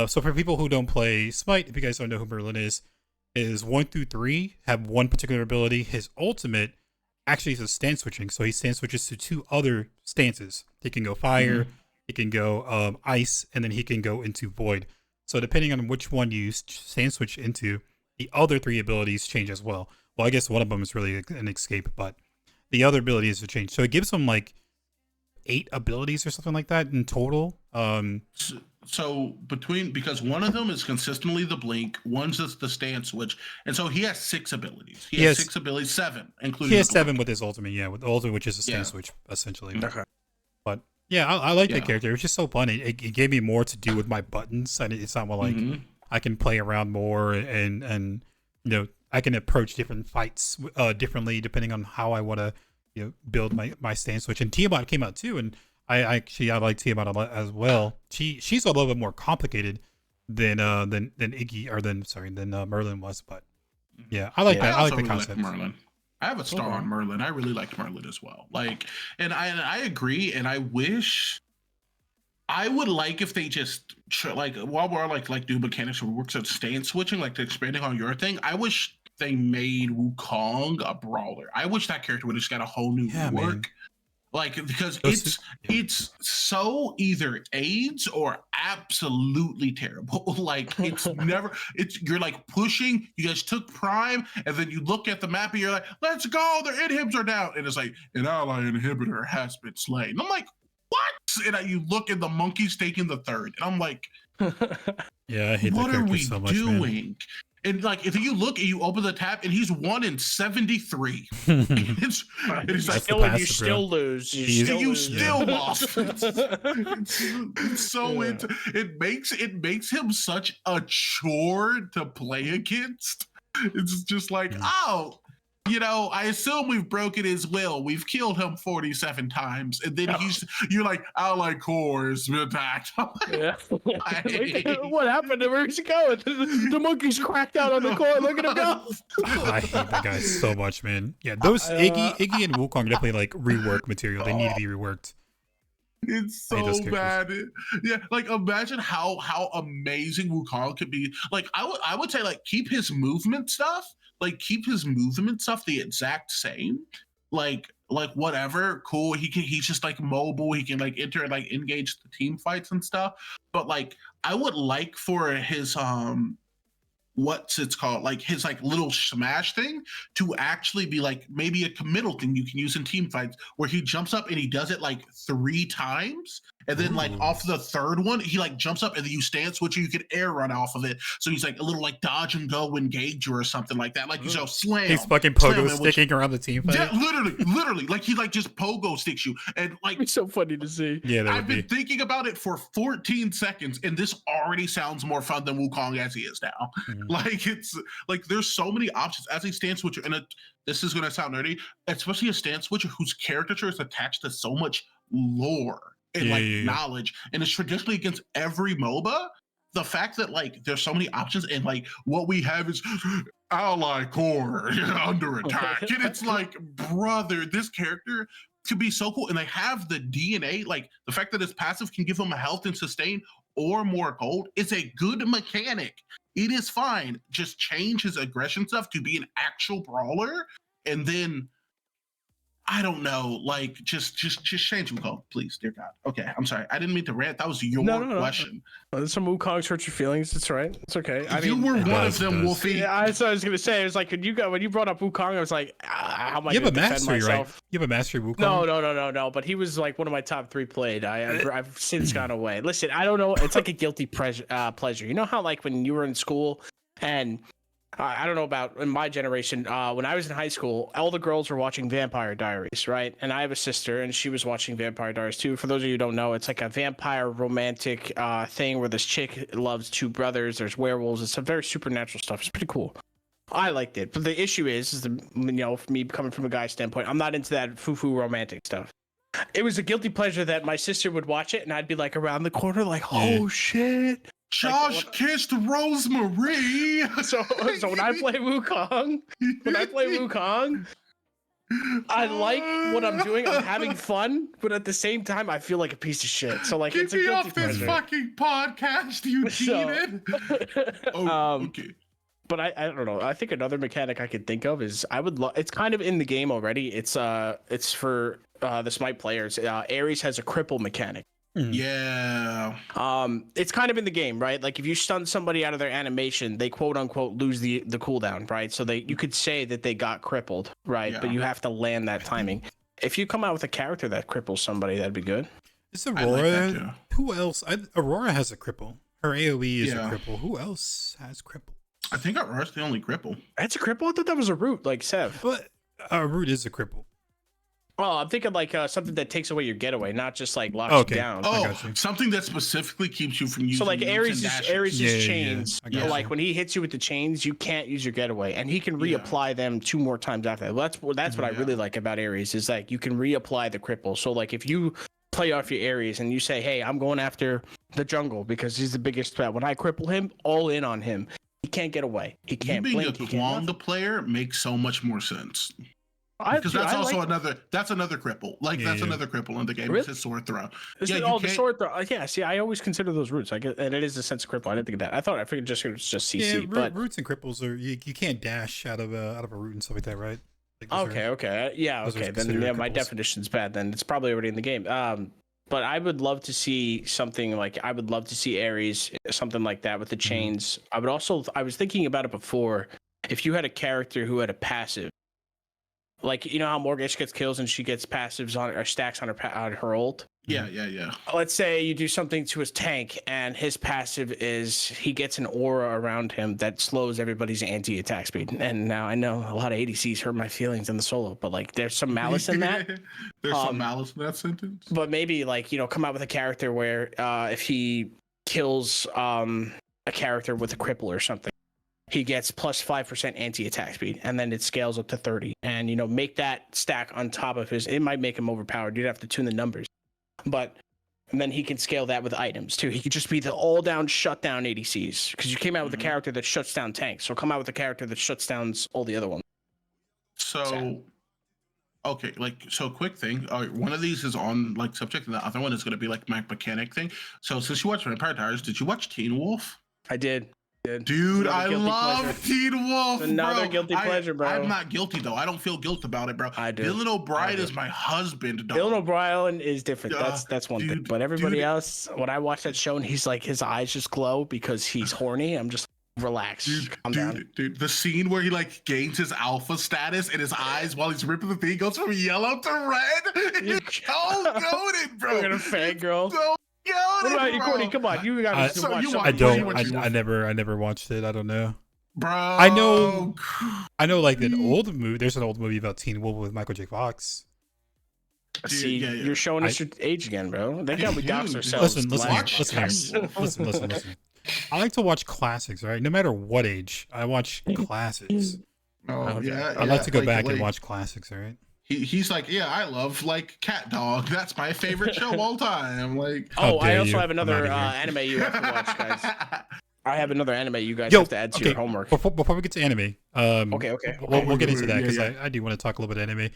So for people who don't play Smite, if you guys don't know who Merlin is 1 through 3 have one particular ability. His ultimate actually is a stance switching. So he stance switches to 2 other stances. He can go fire, he can go ice, and then he can go into void. So depending on which one you stance switch into, the other 3 abilities change as well. Well, I guess one of them is really an escape, but the other abilities have changed. So it gives them like 8 abilities or something like that in total. Because one of them is consistently the blink, one's just the stance switch, and so he has 6 abilities. He has 6 abilities, 7, including. He has 7 with his ultimate, with the ultimate, which is a stance switch essentially. Okay. But yeah, I like that character. It was just so fun. It gave me more to do with my buttons, and it's not more like I can play around more and I can approach different fights differently depending on how I want to build my stance switch. And Tiamat came out too, and I like Tiamat a lot as well. She's a little bit more complicated than Iggy than Merlin was, but yeah, I like that. I like the concept. Merlin. I have a star on Merlin. I really liked Merlin as well. Like, and I agree, and I wish I would like if they just like while we're like do mechanics or works at stance switching, like expanding on your thing. I wish they made Wukong a brawler. I wish that character would have just got a whole new rework. Man. Like, because it's so either AIDS or absolutely terrible. Like, you're like pushing, you guys took Prime, and then you look at the map and you're like, let's go, their inhibs are down. And it's like, an ally inhibitor has been slain. And I'm like, what? And you look at the monkeys taking the third. And I'm like, yeah, I hate what that are we so much, doing? Man. And like, if you look and you open the tab, and he's 1 in 73. It's like, you still lose. You still lost. It's so it makes him such a chore to play against. It's just like, I assume we've broken his will. We've killed him 47 times. And then you're like, ally core has been attacked. What happened? Where's he going? The monkey's cracked out on the core. Look at him go. I hate that guy so much, man. Yeah, those Iggy and Wukong definitely like rework material. They need to be reworked. It's so bad. Yeah, like imagine how amazing Wukong could be. Like I would say like keep his movement stuff the exact same. Like whatever, cool. He's just like mobile. He can like enter and like engage the team fights and stuff. But like I would like for his what's it's called, like his like little smash thing to actually be like maybe a committal thing you can use in team fights where he jumps up and he does it like 3 times, and then like off the third one he like jumps up and then you stance switch, you can air run off of it, so he's like a little like dodge and go engage you or something like that, like slam. He's fucking pogo sticking around the team fight. Yeah, literally like he like just pogo sticks you, and like it's so funny to see. Yeah, I've been thinking about it for 14 seconds and this already sounds more fun than Wukong as he is now. Like it's like there's so many options as a stance switcher, and this is gonna sound nerdy, especially a stance switcher whose caricature is attached to so much lore and knowledge, and it's traditionally against every MOBA. The fact that like there's so many options and like what we have is ally core under attack, and it's like, brother, this character could be so cool, and they have the DNA. Like the fact that his passive can give him a health and sustain or more gold is a good mechanic. It is fine. Just change his aggression stuff to be an actual brawler, and then I don't know, like just change Wukong, please, dear God. Okay, I'm sorry. I didn't mean to rant. That was your question. No. There's some Wukong's hurt your feelings. It's all right. It's okay. You were one of them, Wolfie. Yeah, that's what I was gonna say. It was like when you brought up Wukong, I was like, how am I gonna defend myself? Right? You have a mastery Wukong? No. But he was like one of my top 3 played. I've since gone away. Listen, I don't know. It's like a guilty pleasure. You know how like when you were in school and I don't know about in my generation. When I was in high school, all the girls were watching Vampire Diaries, right? And I have a sister, and she was watching Vampire Diaries too. For those of you who don't know, it's like a vampire romantic thing where this chick loves 2 brothers. There's werewolves. It's some very supernatural stuff. It's pretty cool. I liked it, but the issue is for me coming from a guy's standpoint, I'm not into that foo-foo romantic stuff. It was a guilty pleasure that my sister would watch it, and I'd be like around the corner, like, oh shit. Josh kissed Rosemary. So when I play Wukong, I like what I'm doing. I'm having fun, but at the same time, I feel like a piece of shit. So like, get me off this fucking podcast, you cheated. Okay. But I don't know. I think another mechanic I could think of is it's kind of in the game already. It's for the Smite players. Ares has a cripple mechanic. Yeah. It's kind of in the game, right? Like if you stun somebody out of their animation, they quote unquote lose the cooldown, right? So you could say that they got crippled, right? Yeah. But you have to land that timing. If you come out with a character that cripples somebody, that'd be good. Is Aurora? Who else? Aurora has a cripple. Her AoE is a cripple. Who else has cripple? I think Aurora's the only cripple. That's a cripple? I thought that was a root, like Sev. But a root is a cripple. Oh, I'm thinking like something that takes away your getaway, not just like locks you down. Oh, got you. something that specifically keeps you from using. So like Ares' chains, I got like you. when he hits you with the chains, you can't use your getaway, and he can reapply them 2 more times after that. Well, that's what I really like about Ares is like you can reapply the cripple. So like if you play off your Ares and you say, hey, I'm going after the jungle because he's the biggest threat. When I cripple him, all in on him. He can't get away. He can't being blink. a He can't. Kwanga player makes so much more sense. Because Dude, that's also like, another cripple. Like that's another cripple in the game. Really? It's his sword throw. The sword throw. Yeah, see, I always consider those roots. I get, and it is a sense of cripple. I didn't think of that. I figured it was just CC. Yeah, but roots and cripples are you can't dash out of a root and stuff like that, right? Like okay, yeah, okay. Then yeah, my definition's bad. Then it's probably already in the game. But I would love to see something like I would love to see Ares, something like that with the chains. I was thinking about it before. If you had a character who had a passive. Like, you know how Morgesh gets kills and she gets passives on or stacks on her ult? Yeah. Let's say you do something to his tank and his passive is he gets an aura around him that slows everybody's anti-attack speed. And now I know a lot of ADCs hurt my feelings in the solo, but like there's some malice in that. There's some malice in that sentence. But maybe like, come out with a character where if he kills a character with a cripple or something, he gets plus 5% anti-attack speed, and then it scales up to 30. And, make that stack on top of his... It might make him overpowered. You'd have to tune the numbers. But... And then he can scale that with items, too. He could just be the all-down, shut-down ADCs. Because you came out with a character that shuts down tanks. So come out with a character that shuts down all the other ones. So... Okay, quick thing. One of these is on, subject, and the other one is going to be, mechanic thing. So, since you watched Vampire Diaries, did you watch Teen Wolf? I did. Dude, I love Teen Wolf, Another guilty pleasure, bro. I'm not guilty, though. I don't feel guilt about it, bro. I do. Dylan O'Brien is my husband, dog. Dylan O'Brien is different. That's one thing. But everybody else, when I watch that show and he's like, his eyes just glow because he's horny, I'm just relax. Calm down. Dude, the scene where he gains his alpha status and his eyes while he's ripping the thing goes from yellow to red. It's so goated, bro. We're gonna fangirl. What about you, Courtney? Come on, you got to watch something. I never watched it. I don't know. Bro. I know an old movie. There's an old movie about Teen Wolf with Michael J. Fox. See, you're showing us your age again, bro. They got we dox ourselves. Listen. I like to watch classics, right? No matter what age, I watch classics. Oh yeah. I like to go back and watch classics, all right? He's like, yeah, I love Cat Dog. That's my favorite show of all time. I also have another anime you have to watch, guys. I have another anime you guys have to add to your homework. Before we get to anime, okay. We'll get into that because I do want to talk a little bit of anime.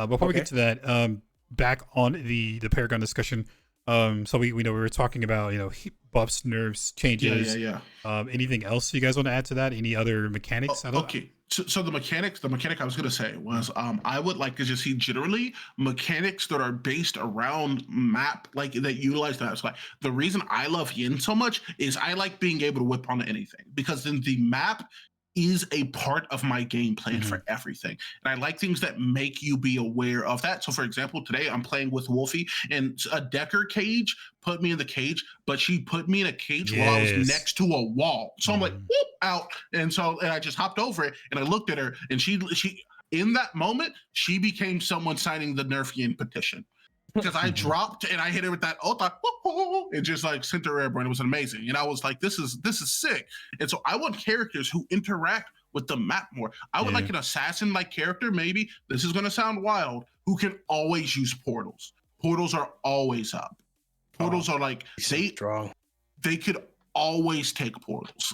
Before we get to that, back on the Paragon discussion. So we were talking about buffs, nerfs, changes. Yeah. Anything else you guys want to add to that? Any other mechanics? Okay. So the mechanic I was gonna say was I would like to just see generally mechanics that are based around map that utilize that. So the reason I love Yin so much is I like being able to whip onto anything because then the map is a part of my game plan for everything. And I like things that make you be aware of that. So for example, today I'm playing with Wolfie and a Decker cage put me in the cage, but she put me in a cage while I was next to a wall. So I'm like, whoop, out. And I just hopped over it and I looked at her and she in that moment, she became someone signing the Nerf Yin petition. Because I dropped and I hit her with that ulti, it just sent her airborne. It was amazing, and I was like, "This is sick." And so I want characters who interact with the map more. I would like an assassin-like character. Maybe this is gonna sound wild. Who can always use portals? Portals are always up. Portals are strong. They could always take portals.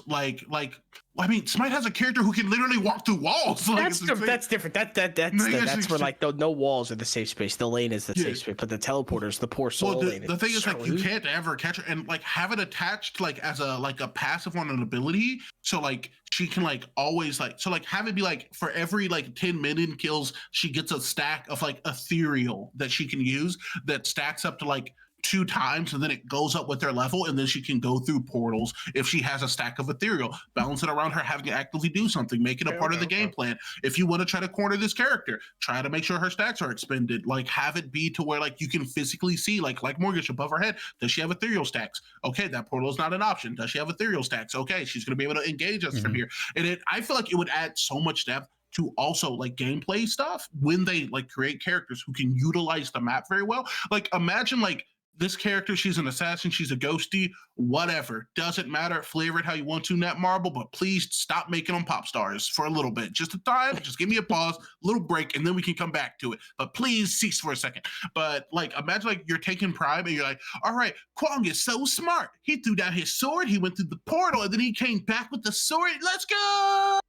Smite has a character who can literally walk through walls. That's different. That's where no walls are the safe space. The lane is the safe space, but the teleporters, the poor soul lane. The thing is you can't ever catch her and have it attached as a passive on an ability. So she can always have it be for every 10 minion kills, she gets a stack of ethereal that she can use that stacks up to 2 times, and then it goes up with their level, and then she can go through portals if she has a stack of ethereal. Balance it around her having to actively do something, make it a part of the game plan. If you want to try to corner this character, try to make sure her stacks are expended. Have it be to where you can physically see like Morgesh above her head. Does she have ethereal stacks? Okay, that portal is not an option. Does she have ethereal stacks? Okay, she's going to be able to engage us from here. And I feel like it would add so much depth to also like gameplay stuff when they like create characters who can utilize the map very well. Like imagine like this character, she's an assassin, she's a ghosty, whatever. Doesn't matter. Flavor it how you want to, Netmarble, but please stop making them pop stars for a little bit. Just a time, just give me a pause, little break, and then we can come back to it. But please cease for a second. But like imagine like you're taking Prime and you're like, all right, Kwong is so smart. He threw down his sword, he went through the portal, and then he came back with the sword. Let's go.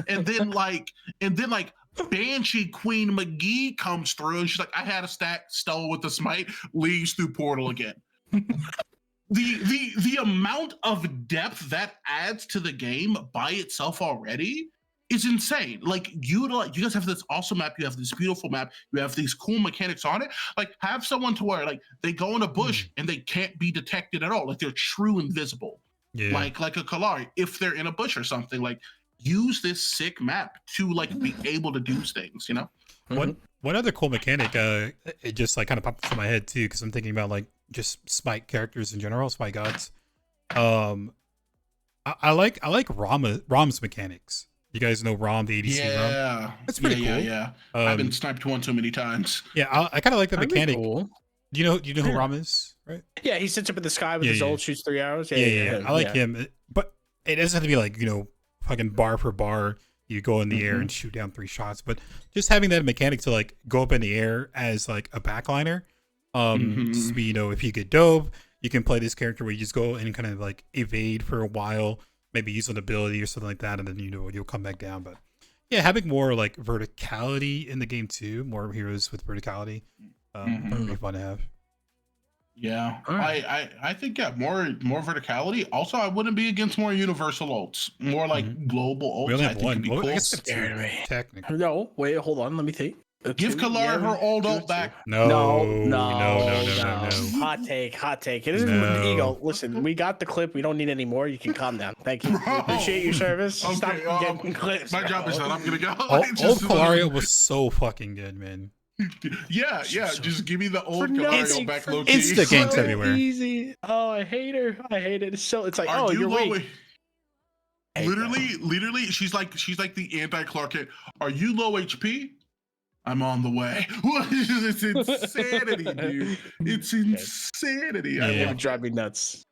and then like Banshee Queen McGee comes through and she's like, I had a stack, stole with the smite, leaves through portal again. the amount of depth that adds to the game by itself already is insane. Like you guys have this awesome map, you have this beautiful map, you have these cool mechanics on it. Like have someone to where like they go in a bush and they can't be detected at all. Like they're true invisible. Yeah. Like a Kalari, if they're in a bush or something, like use this sick map to like be able to do things, you know. One other cool mechanic, it just like kind of popped into my head too, because I'm thinking about like just smite characters in general, smite gods. I like Rom's mechanics. You guys know Rom, the ADC Rom? Yeah, that's pretty cool. Yeah. I've been sniped one too many times. Yeah, I kind of like the mechanic. Cool. Do you know who Rom is, right? Yeah, he sits up in the sky with his ult, shoots 3 arrows. Yeah. I like him, but it doesn't have to be like, you know, fucking bar for bar. You go in the air and shoot down 3 shots, but just having that mechanic to like go up in the air as like a backliner. Just be, you know, if you get dope, you can play this character where you just go and kind of like evade for a while, maybe use an ability or something like that, and then you know you'll come back down. But yeah, having more like verticality in the game too, more heroes with verticality, would be fun to have. Yeah, right. I think more verticality. Also, I wouldn't be against more universal ults, more like global ults. We only have I think one. Cool. Well, I guess it's two, technically. No, wait, hold on. Let me think. Give Kalara her old ult back. No. Hot take. It isn't ego. Listen, we got the clip. We don't need any more. You can calm down. Thank you. We appreciate your service. Okay, Stop getting clips. My job is done. I'm gonna go. Old Kalaria was so fucking good, man. Yeah. Just give me the old Kalaria back low key. Insta ganks everywhere. Easy. Oh, I hate her. I hate it. It's like, Are you're weak. Literally, she's like the anti-Clark Kent. Are you low HP? I'm on the way. It's insanity, dude. It's insanity. Yeah, it would drive me nuts.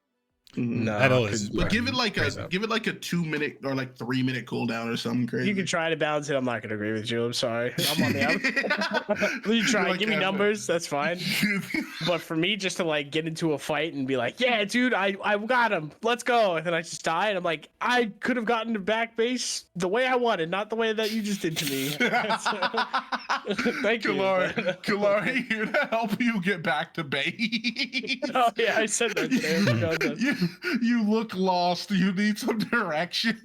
No, but give it like a 2-minute or like 3-minute cooldown or something crazy. You can try to balance it. I'm not gonna agree with you. I'm sorry. I'm on the out. You try. Like, give me numbers. That's fine. But for me, just to like get into a fight and be like, yeah, dude, I got him. Let's go. And then I just die. And I'm like, I could have gotten to back base the way I wanted, not the way that you just did to me. Thank you. Kalari here to help you get back to base. Oh yeah, I said that today. You look lost. You need some direction.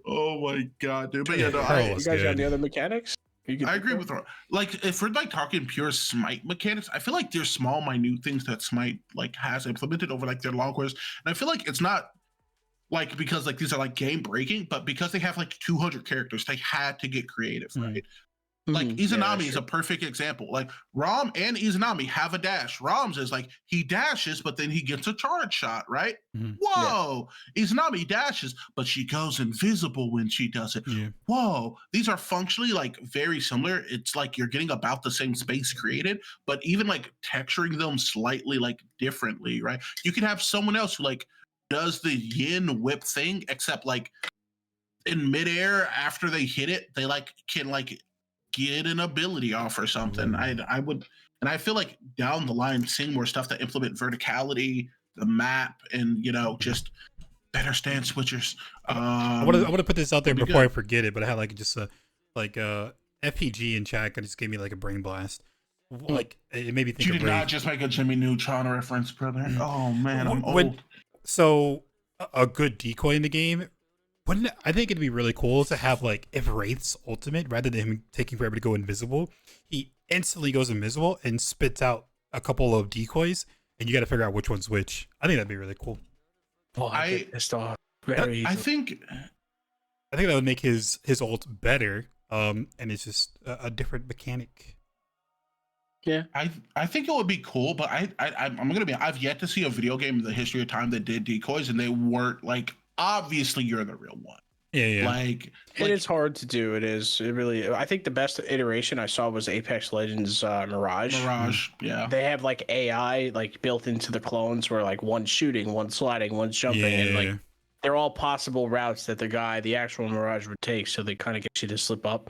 Oh my god, dude! But yeah, no, you guys got any other mechanics? I agree with her. Like, if we're like talking pure Smite mechanics, I feel like there's small, minute things that Smite like has implemented over like their long course, and I feel like it's not like because like these are like game breaking, but because they have like 200 characters, they had to get creative, right? Like Izanami is a perfect example. Like Rom and Izanami have a dash. Rom's is like he dashes, but then he gets a charge shot, right? Whoa! Izanami dashes, but she goes invisible when she does it. Whoa! These are functionally like very similar. It's like you're getting about the same space created, but even like texturing them slightly like differently, right? You can have someone else who like does the yin whip thing, except like in midair after they hit it, they like can like get an ability off or something. I would, and I feel like down the line seeing more stuff that implement verticality, the map, and you know just better stance switchers. I want to put this out there before I forget it, but I had like just a FPG in chat that just gave me like a brain blast. Like it made me think. You did not just make a Jimmy Neutron reference, brother. Oh man, I'm old. So a good decoy in the game. I think it'd be really cool to have like if Wraith's ultimate, rather than him taking forever to go invisible, he instantly goes invisible and spits out a couple of decoys, and you got to figure out which one's which. I think that'd be really cool. Oh, I think that would make his ult better. And it's just a different mechanic. Yeah, I think it would be cool, but I'm gonna be. I've yet to see a video game in the history of time that did decoys, and they weren't like. Obviously, you're the real one. Yeah. Like It is hard to do. It is. It really. I think the best iteration I saw was Apex Legends Mirage. Mirage, yeah. They have like AI like built into the clones where like one's shooting, one's sliding, one's jumping, and like they're all possible routes that the actual Mirage would take. So they kind of get you to slip up.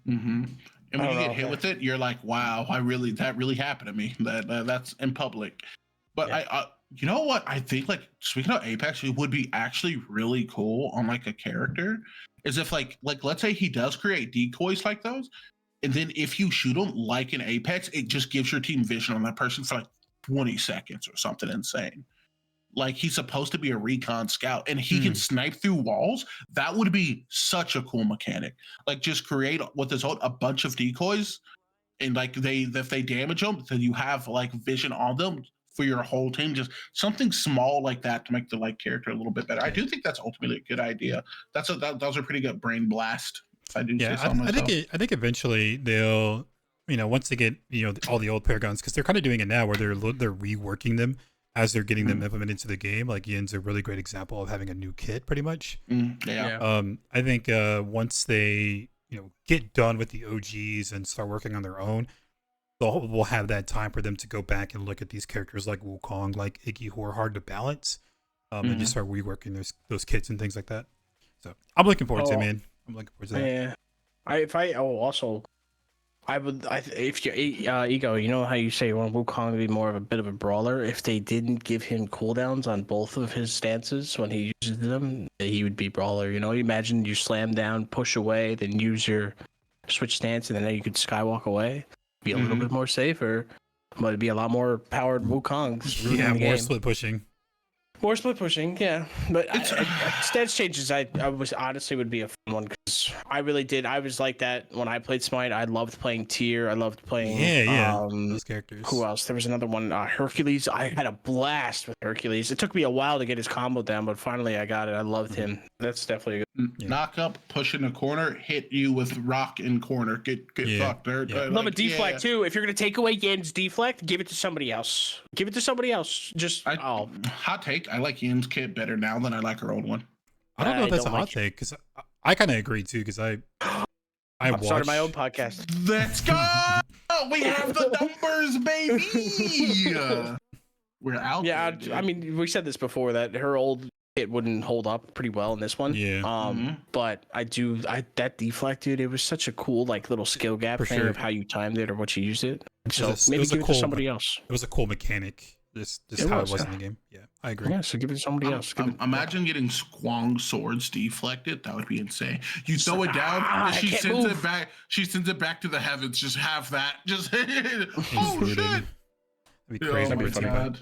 Mm-hmm. And when you get hit man. with it, you're like, wow, that really happened to me. That's in public. But I you know what? I think like speaking of Apex, it would be actually really cool on like a character is if like let's say he does create decoys like those, and then if you shoot him like in Apex, it just gives your team vision on that person for like 20 seconds or something insane. Like he's supposed to be a recon scout and he can snipe through walls. That would be such a cool mechanic. Like just create with this a bunch of decoys, and like if they damage them, then you have like vision on them for your whole team. Just something small like that to make the like character a little bit better. I do think that's ultimately a good idea. Those are pretty good brain blast. If I do say so myself. I think eventually they'll, once they get all the old Paragons, because they're kind of doing it now where they're reworking them as they're getting them implemented into the game. Like Yin's a really great example of having a new kit, pretty much. I think once they get done with the OGs and start working on their own, we'll have that time for them to go back and look at these characters like Wukong, like Iggy, who are hard to balance, and just start reworking those kits and things like that. So I'm looking forward to it, man. I'm looking forward to that. Yeah. If you Ego, you know how you say you want Wukong to be more of a bit of a brawler. If they didn't give him cooldowns on both of his stances when he uses them, he would be brawler. You imagine you slam down, push away, then use your switch stance, and then you could skywalk away. Be a little bit more safer, but it'd be a lot more powered Wukongs. More split pushing. More split pushing, yeah. But stance changes, I was honestly would be a fun one because I really did. I was like that when I played Smite. I loved playing Tyr. I loved playing those characters. Who else? There was another one, Hercules. I had a blast with Hercules. It took me a while to get his combo down, but finally I got it. I loved him. That's definitely a good. Knock up, push in a corner, hit you with rock in corner. Get fucked. Love a deflect too. If you're gonna take away Yin's deflect, give it to somebody else. Give it to somebody else. Hot take. I like Yin's kit better now than I like her old one. I don't know if that's a hot take because I kind of agree too because I started my own podcast. Let's go! We have the numbers, baby. We're out. Yeah, there, I mean, we said this before that her old kit wouldn't hold up pretty well in this one. Yeah. But that deflect, dude, it was such a cool like little skill gap thing of how you timed it or what you used it. So maybe give it to somebody else. It was a cool mechanic. Just how it was in the game. Yeah, I agree. Yeah, so give it to somebody else. Imagine getting Squong swords deflected. That would be insane. You throw it down, she sends it back. She sends it back to the heavens. Just have that. Just oh shit. That'd be crazy. Oh my god.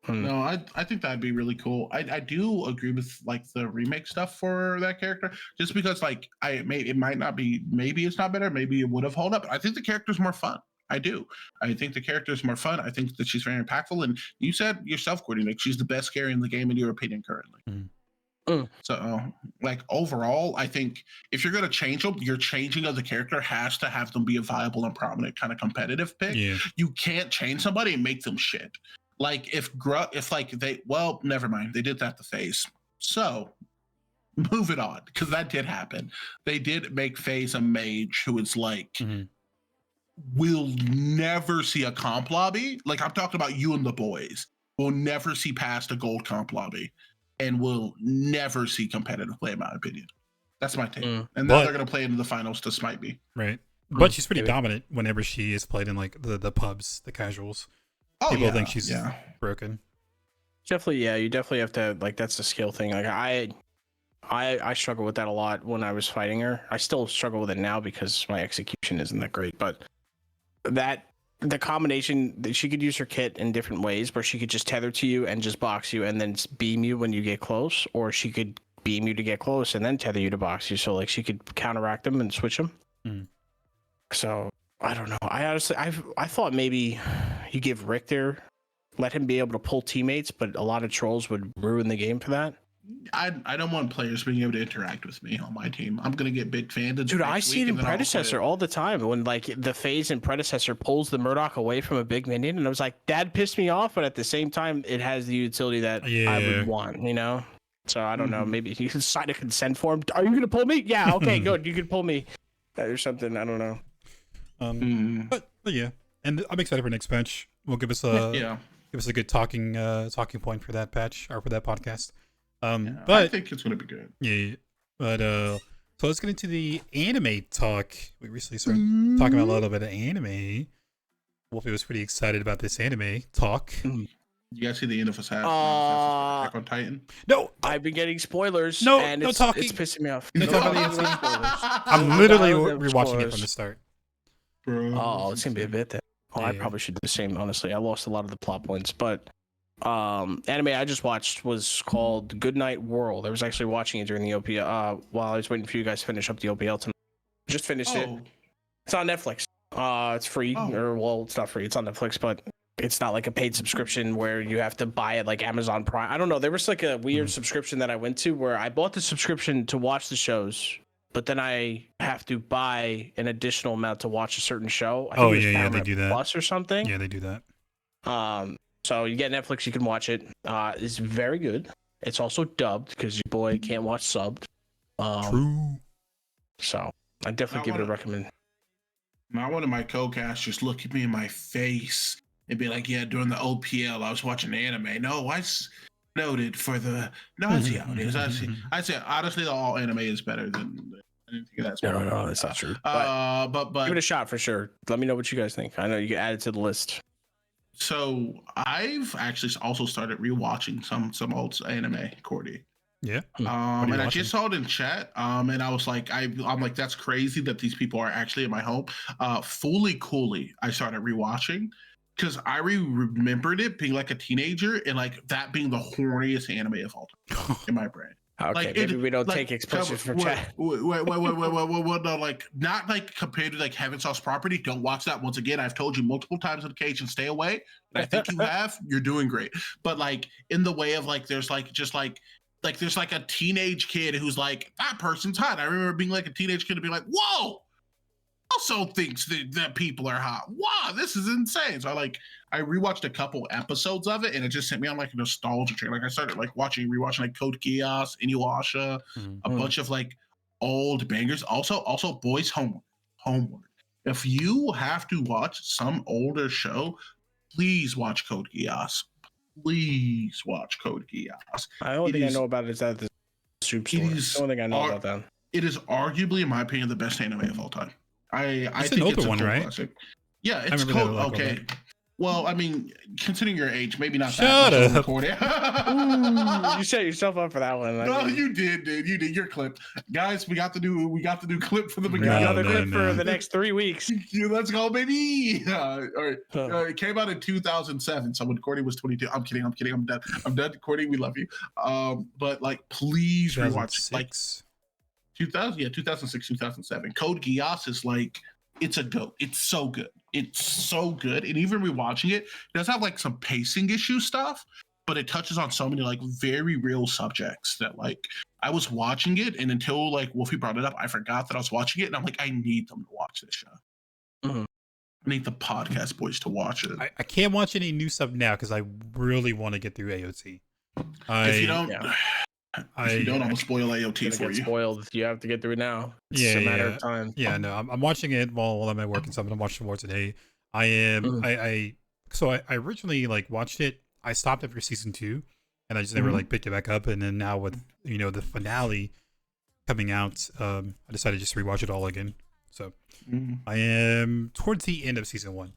No, I think that'd be really cool. I do agree with like the remake stuff for that character, just because like it might not be, maybe it's not better, maybe it would have held up. I think the character's more fun. I do. I think the character is more fun. I think that she's very impactful. And you said yourself, Courtney, like she's the best carry in the game in your opinion currently. So like overall, I think if you're going to change them, your changing of the character has to have them be a viable and prominent kind of competitive pick. Yeah. You can't change somebody and make them shit. Like if never mind. They did that to FaZe. So moving on, because that did happen. They did make FaZe a mage who is like, we'll never see a comp lobby. Like I'm talking about you and the boys. We'll never see past a gold comp lobby, and we'll never see competitive play, in my opinion. That's my take. And now they're going to play into the finals to smite me. Right. But she's pretty dominant whenever she is played in like the pubs, the casuals. People think she's broken. Definitely, yeah. You definitely have to like that's the skill thing. Like I struggle with that a lot when I was fighting her. I still struggle with it now because my execution isn't that great, but the combination that she could use her kit in different ways where she could just tether to you and just box you and then beam you when you get close, or she could beam you to get close and then tether you to box you. So like she could counteract them and switch them. So I don't know. I honestly, I thought maybe you give Richter, let him be able to pull teammates, but a lot of trolls would ruin the game for that. I don't want players being able to interact with me on my team. I'm gonna get big fans. Dude, I see it in Predecessor all the time when like the FaZe in Predecessor pulls the Murdoch away from a big minion, and I was like, that pissed me off, but at the same time, it has the utility that I would want. So I don't know. Maybe you can sign a consent form. Are you gonna pull me? Yeah. Okay. Good. You can pull me. Or something. I don't know. But yeah, and I'm excited for next patch. Will give us a good talking point for that patch or for that podcast. But I think it's gonna be good. Yeah, but so let's get into the anime talk. We recently started talking about a little bit of anime. Wolfie was pretty excited about this anime talk. You guys see the end of Attack on Titan? No, I've been getting spoilers. No, and no it's talking. pissing me off. No No talking. spoilers. I'm literally No rewatching spoilers. it from the start. Bro, Oh, it's gonna be a bit then. Oh, I Yeah. probably should do the same. Honestly, I lost a lot of the plot points, but anime I just watched was called Good Night World. I was actually watching it during the OPL while I was waiting for you guys to finish up the OPL tonight. Just finished it. It's on Netflix. It's free, or well, it's not free. It's on Netflix, but it's not like a paid subscription where you have to buy it like Amazon Prime. I don't know. There was like a weird subscription that I went to where I bought the subscription to watch the shows, but then I have to buy an additional amount to watch a certain show. I think it was They Paramount do that. Plus or something. Yeah, they do that. So you get Netflix, you can watch it. It's very good. It's also dubbed because your boy can't watch subbed. True. So I definitely give it a recommend. Now one of my co-casters look at me in my face and be like, "Yeah, during the OPL, I was watching anime." No, I noted for the nausea. I say honestly, all anime is better than anything that's. No, that's not true. But give it a shot for sure. Let me know what you guys think. I know you can add it to the list. So I've actually also started rewatching some old anime, Cordy. Yeah. And I just saw it in chat. And I was like, I'm like, that's crazy that these people are actually in my home. Fully Coolly, I started rewatching because I remembered it being like a teenager and like that being the horniest anime of all time in my brain. Okay, like maybe we don't take explicit from chat. Wait, no, like not like compared to like Heaven Sauce Property. Don't watch that. Once again, I've told you multiple times on occasion, stay away. And I think you have. You're doing great. But like in the way of like, there's like just like there's like a teenage kid who's like, that person's hot. I remember being like a teenage kid to be like, whoa, also thinks that people are hot. Wow, this is insane. So I rewatched a couple episodes of it and it just sent me on like a nostalgia train. Like I started like rewatching like Code Geass, Inuyasha, a bunch of like old bangers. Also Boys Homework. If you have to watch some older show, please watch Code Geass. Please watch Code Geass. The only thing I know about it is that the soup store. The only thing I know about that. It is arguably, in my opinion, the best anime of all time. I think an older it's a one, cult right? classic. Yeah, it's called okay. Well, I mean, considering your age, maybe not Shut that. up. Ooh, you set yourself up for that one. No, you did, dude. You did. You're clipped, guys. We got the new clip for the beginning. Another clip for the next 3 weeks. Let's go, baby. All right. It came out in 2007. So when Courtney was 22. I'm kidding. I'm done. Courtney, we love you. But like, please rewatch. Like 2006, 2007. Code Geass is like, it's a goat. It's so good. It's so good. And even rewatching it does have like some pacing issue stuff, but it touches on so many like very real subjects that like I was watching it, and until like Wolfie brought it up, I forgot that I was watching it, and I'm like, I need them to watch this show. I need the podcast boys to watch it. I can't watch any new stuff now because I really want to get through AOT. If you don't, I'm gonna spoil AOT for you. Spoiled. You have to get through it now. It's a matter of time. Yeah, no, I'm watching it while I'm at work and stuff. I'm watching more today. I am. I originally like watched it. I stopped after season 2, and I just never like picked it back up. And then now with the finale coming out, I decided just to rewatch it all again. So I am towards the end of season 1.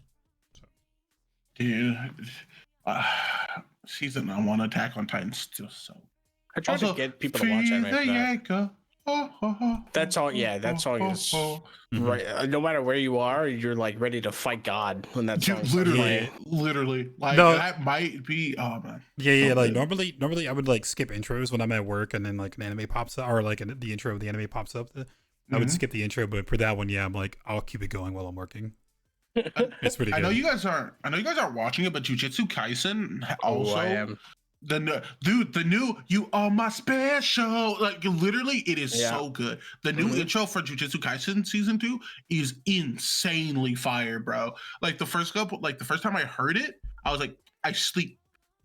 So. Dude, season 1 Attack on Titan still so. I tried to get people to watch anime. That song, that song is right. No matter where you are, you're like ready to fight God when that song. Literally, like that might be. Oh man. Yeah. Like normally I would like skip intros when I'm at work, and then like an anime pops up, or like the intro of the anime pops up. I would skip the intro, but for that one, I'm like, I'll keep it going while I'm working. It's pretty good. I know you guys aren't watching it, but Jujutsu Kaisen also. I am. The new You Are My Special, like literally it is so good. The new intro for Jujutsu Kaisen season 2 is insanely fire, bro. Like the first time I heard it, I was like, I sleep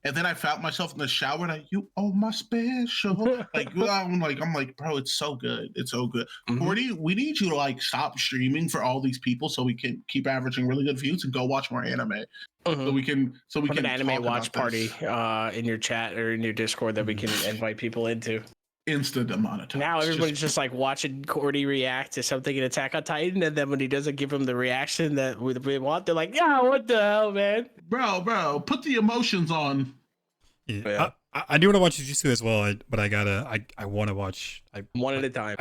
And then I found myself in the shower, like, you oh my special. I'm like, bro, it's so good. It's so good. Mhm. 40, we need you to like stop streaming for all these people so we can keep averaging really good views and go watch more anime. So we can Put can an anime talk watch about party this. in your chat or in your Discord that we can invite people into. Instant demonetized. Now everybody's just like watching Cordy react to something in Attack on Titan, and then when he doesn't give him the reaction that we want, they're like, "Yeah, what the hell, man?" Bro, put the emotions on. Yeah. I do want to watch Jujutsu as well, but I want to watch. One at a time.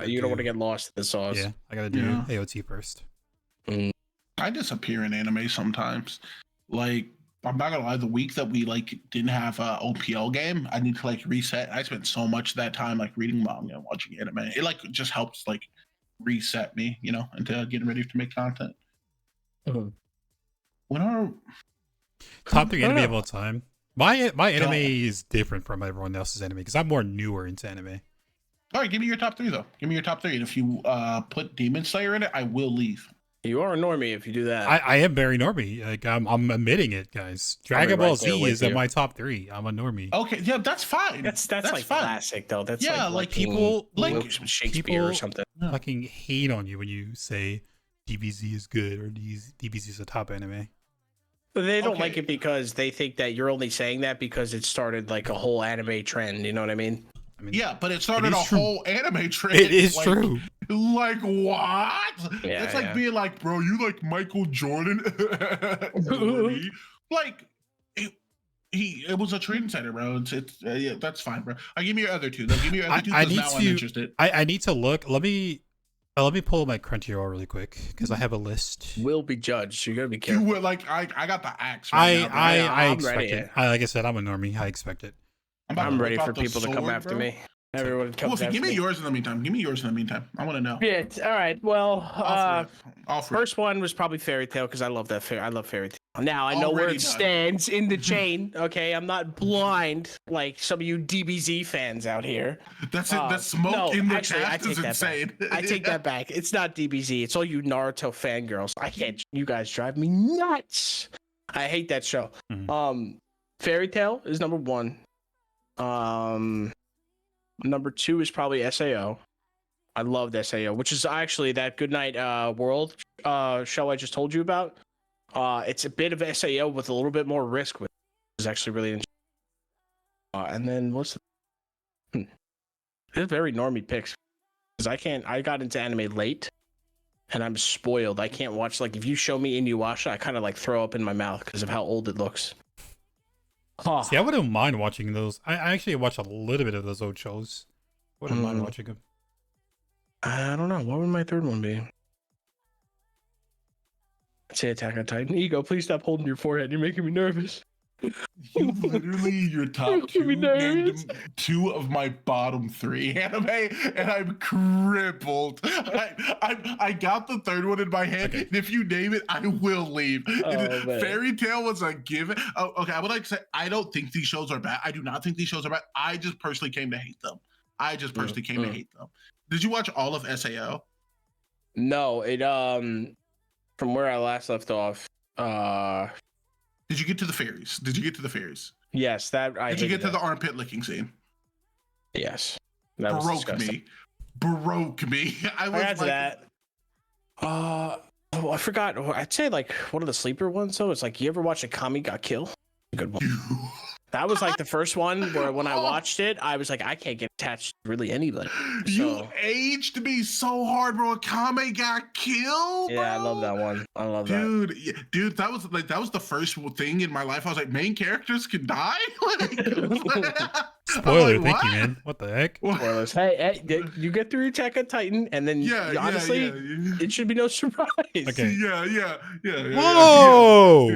You don't want to get lost in the sauce. Yeah, I gotta do AOT first. I disappear in anime sometimes. Like, I'm not gonna lie, the week that we like didn't have a OPL game, I need to like reset. I spent so much of that time like reading manga and watching anime. It like just helps like reset me, into getting ready to make content. When our top 3 anime of all time. My anime is different from everyone else's anime because I'm more newer into anime. All right, give me your top 3 though. Give me your top 3, and if you put Demon Slayer in it, I will leave. You are a normie if you do that. I am very normie. Like I'm admitting it, guys. Dragon Ball Z is in my top 3. I'm a normie. Okay, yeah, that's fine. That's like fine. Classic though. That's like people like Shakespeare or something. Fucking hate on you when you say DBZ is good or DBZ is a top anime. But they don't like it because they think that you're only saying that because it started like a whole anime trend. You know what I mean? Yeah, but it started a whole anime trend. It is true. Like what? Yeah, it's like being like, bro, you like Michael Jordan? Like, it was a trendsetter, bro. Yeah, that's fine, bro. Give me your other 2. Give me your other 2 because now I'm interested. I need to look. Let me pull up my Crunchyroll really quick because I have a list. Will be judged. So you gotta be careful. You will I got the axe. Right I expect it. Like I said, I'm a normie. I expect it. I'm ready for people to come after me. Everyone comes after me. Give me yours in the meantime. I want to know. Yeah. All right. Well, first one was probably Fairy Tail because I love that. I love Fairy Tail. Now I know where it stands in the chain. Okay, I'm not blind like some of you DBZ fans out here. That's it. The smoke in the chest is insane. I take that back. It's not DBZ. It's all you Naruto fangirls. I can't. You guys drive me nuts. I hate that show. Fairy Tail is number 1. Number 2 is probably SAO. I loved SAO, which is actually that Goodnight World show I just told you about. It's a bit of SAO with a little bit more risk with it. It's actually really interesting. And then what's they're very normie picks because I got into anime late and I'm spoiled. I can't watch, like, if you show me Inuyasha, I kind of like throw up in my mouth because of how old it looks. See, I wouldn't mind watching those. I actually watched a little bit of those old shows. Wouldn't mind watching them. I don't know. What would my third one be? I'd say Attack on Titan. Ego, please stop holding your forehead. You're making me nervous. You literally, your top 2 named 2 of my bottom 3 anime, and I'm crippled. I got the third one in my head, and if you name it, I will leave. Fairy Tail was a given. Oh, okay, I would like to say I don't think these shows are bad. I do not think these shows are bad. I just personally came to hate them. Did you watch all of SAO? No, it from where I last left off. Did you get to the fairies? Yes, that I. Did you get to the armpit licking scene? Yes, that broke me. I got to that. I forgot. I'd say like one of the sleeper ones though. It's like, you ever watch a Kami Got Kill? Good one. That was like the first one where when I watched it, I was like, I can't get attached to really anybody. So. You aged me so hard, bro. Kame got killed. Yeah, I love that one. I love that. Dude, that was the first thing in my life. I was like, main characters can die. Spoiler, thank you, man. What the heck? Spoilers. Hey, you get through Attack on Titan, and then honestly, it should be no surprise. Okay. Yeah. Whoa!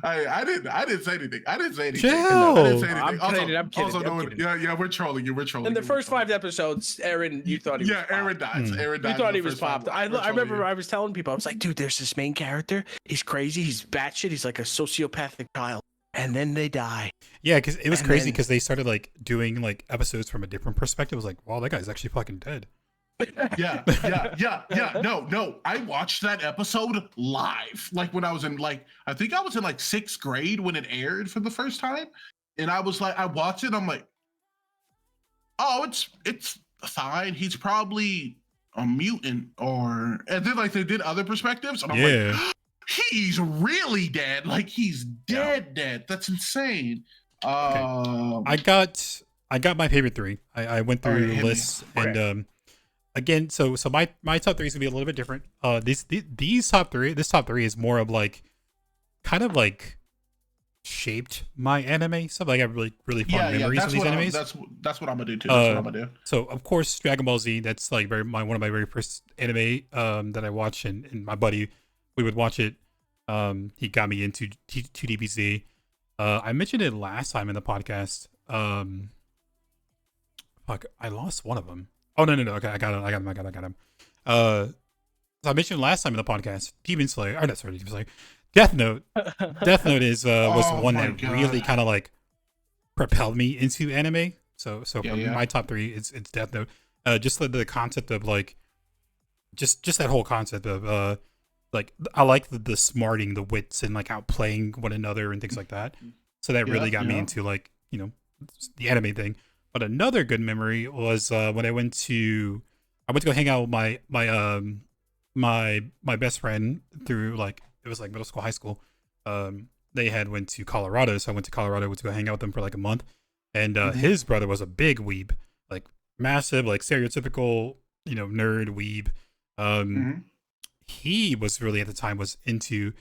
I didn't say anything. Chill. I didn't say anything. I'm kidding. Yeah, we're trolling you. In the first 5 episodes, Aaron, you thought he was popped. Aaron dies. You thought he was popped. I remember I was telling people, I was like, dude, there's this main character. He's crazy. He's batshit. He's like a sociopathic child. And then they die. Yeah, because it was crazy because they started like doing like episodes from a different perspective. It was like, wow, that guy's actually fucking dead. Yeah. No. I watched that episode live. Like when I was in I think I was in like 6th grade when it aired for the first time. And I was like, I watched it. I'm like, oh, it's fine. He's probably a mutant and then like they did other perspectives. And I'm like, he's really dead. Like he's dead. That's insane. I got my favorite 3. I went through lists and again, so my top 3 is gonna be a little bit different. These top 3, this top 3 is more of like kind of like shaped my anime stuff. Like I have really fond memories of these animes. That's what I'm gonna do too. That's what I'm gonna do. So of course Dragon Ball Z. That's like one of my very first anime that I watched, and my buddy, we would watch it. He got me into 2DBZ. I mentioned it last time in the podcast. Fuck, I lost one of them. Oh no. Okay, I got him. So I mentioned last time in the podcast, Demon Slayer. Or not, sorry, Demon Slayer. Death Note. Death Note was one that really kind of like propelled me into anime. So for my top 3, it's Death Note. Just the concept of like, just that whole concept of like I like the smarting, the wits, and like outplaying one another and things like that. So that really got me into like the anime thing. But another good memory was when I went to go hang out with my best friend through like it was like middle school, high school. They had went to Colorado, so I went to Colorado to go hang out with them for like a month. And his brother was a big weeb, like massive, like stereotypical, nerd weeb. He was really at the time was into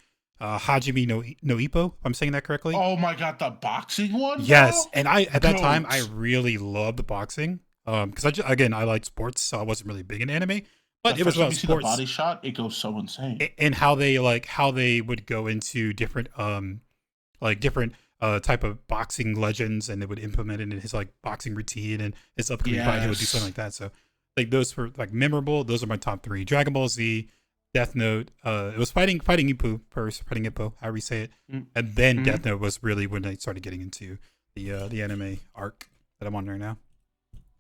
Hajime no Ippo, if I'm saying that correctly. Oh my god, the boxing one? Yes, and at that time I really loved boxing. Because I liked sports, so I wasn't really big in anime. But it was about sports. The body shot, it goes so insane. And how they would go into different type of boxing legends, and they would implement it in his like boxing routine and his upcoming fight. He would do something like that. So like those were like memorable. Those are my top 3: Dragon Ball Z, Death Note. It was fighting Ippo first, fighting Ippo, however you say it, and then Death Note was really when I started getting into the anime arc that I'm on right now.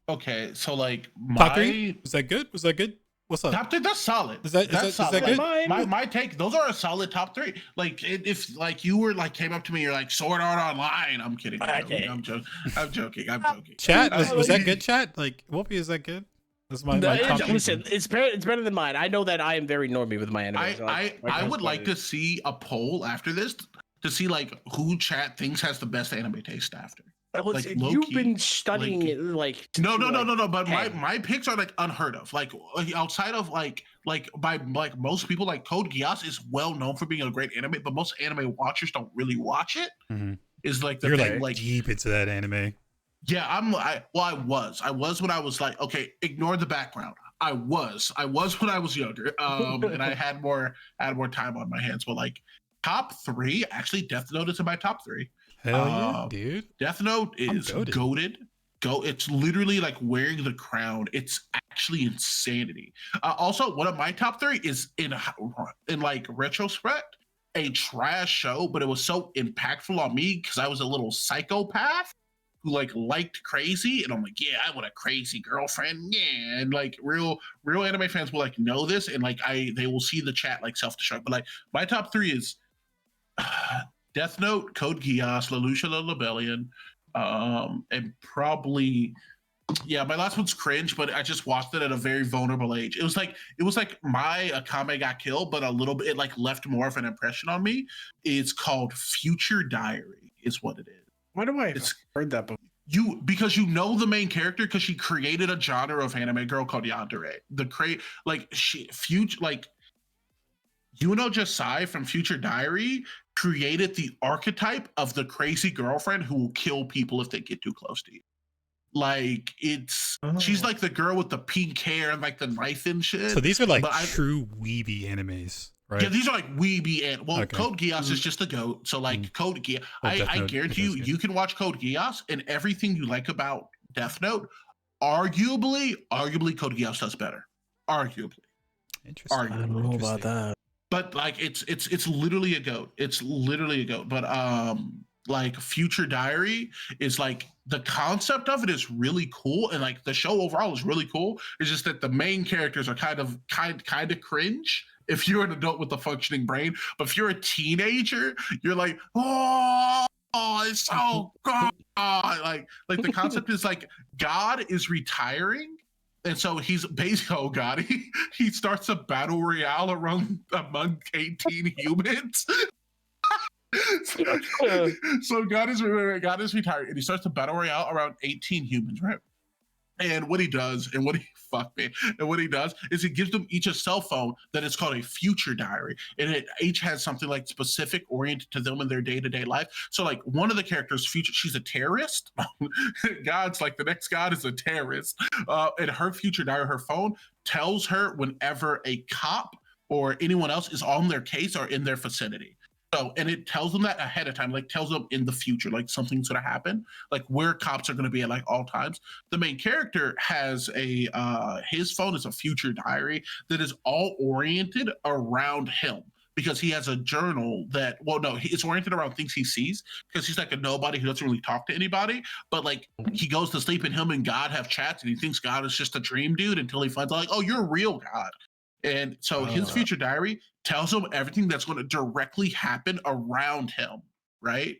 Okay, so like top 3, was that good? What's up? Top 3, that's solid. Is that good? My take, those are a solid top 3. Like if like you were like came up to me, you're like Sword Art Online. I'm kidding. I'm joking. Chat, was that good? Chat, like Wolfie, is that good? That's my top listen, it's better than mine. I know that I am very normie with my anime. I would like to see a poll after this to see like who chat thinks has the best anime taste after. Like, you've been studying it like no. But my picks are like unheard of. Like outside of like by like most people, like Code Geass is well known for being a great anime, but most anime watchers don't really watch it. Is like the you're thing, like deep into that anime. Yeah, I was when I was like, okay, ignore the background. I was when I was younger, and I had more time on my hands. But like top 3, actually, Death Note is in my top 3. Hell yeah, dude! Death Note is goated. It's literally like wearing the crown. It's actually insanity. Also, one of my top 3 is in like retrospect a trash show, but it was so impactful on me because I was a little psychopath who like liked crazy, and I'm like, yeah, I want a crazy girlfriend, yeah. And like real anime fans will like know this, and like they will see the chat like self-destruct. But like my top 3 is Death Note, Code Geass, Lelouch the Rebellion, and probably my last one's cringe, but I just watched it at a very vulnerable age. It was like my Akame got killed, but a little bit it like left more of an impression on me. It's called Future Diary, is what it is. Why do I heard that before? Because you know the main character because she created a genre of anime girl called yandere. Yuno Josai from Future Diary created the archetype of the crazy girlfriend who will kill people if they get too close to you. Like she's like the girl with the pink hair and like the knife and shit. So these are like true weeby animes, right? Yeah, these are like weeby and Code Geass is just the goat. So like Code Geass, I guarantee you can watch Code Geass and everything you like about Death Note. Arguably, Code Geass does better. Arguably. Interesting. I don't know about that. But like it's literally a goat. It's literally a goat. But like Future Diary is like the concept of it is really cool, and like the show overall is really cool. It's just that the main characters are kind of cringe if you're an adult with a functioning brain, but if you're a teenager, you're like, oh, it's so God. Like the concept is like God is retiring. And so he's basically, oh God, he starts a battle royale among 18 humans. So God is retired, and he starts a battle royale around 18 humans, right? And what he does, and what he does is he gives them each a cell phone that is called a future diary, and it each has something like specific oriented to them in their day-to-day life. So like one of the characters, future, she's a terrorist. God's like the next God is a terrorist, and her future diary, her phone tells her whenever a cop or anyone else is on their case or in their vicinity. So, and it tells them that ahead of time, like tells them in the future, like something's going to happen, like where cops are going to be at like all times. The main character has his phone is a future diary that is all oriented around him, because he has a journal that, well, no, it's oriented around things he sees, because he's like a nobody who doesn't really talk to anybody. But like he goes to sleep and him and God have chats, and he thinks God is just a dream dude until he finds out like, oh, you're a real God. And so his future diary tells him everything that's going to directly happen around him, right?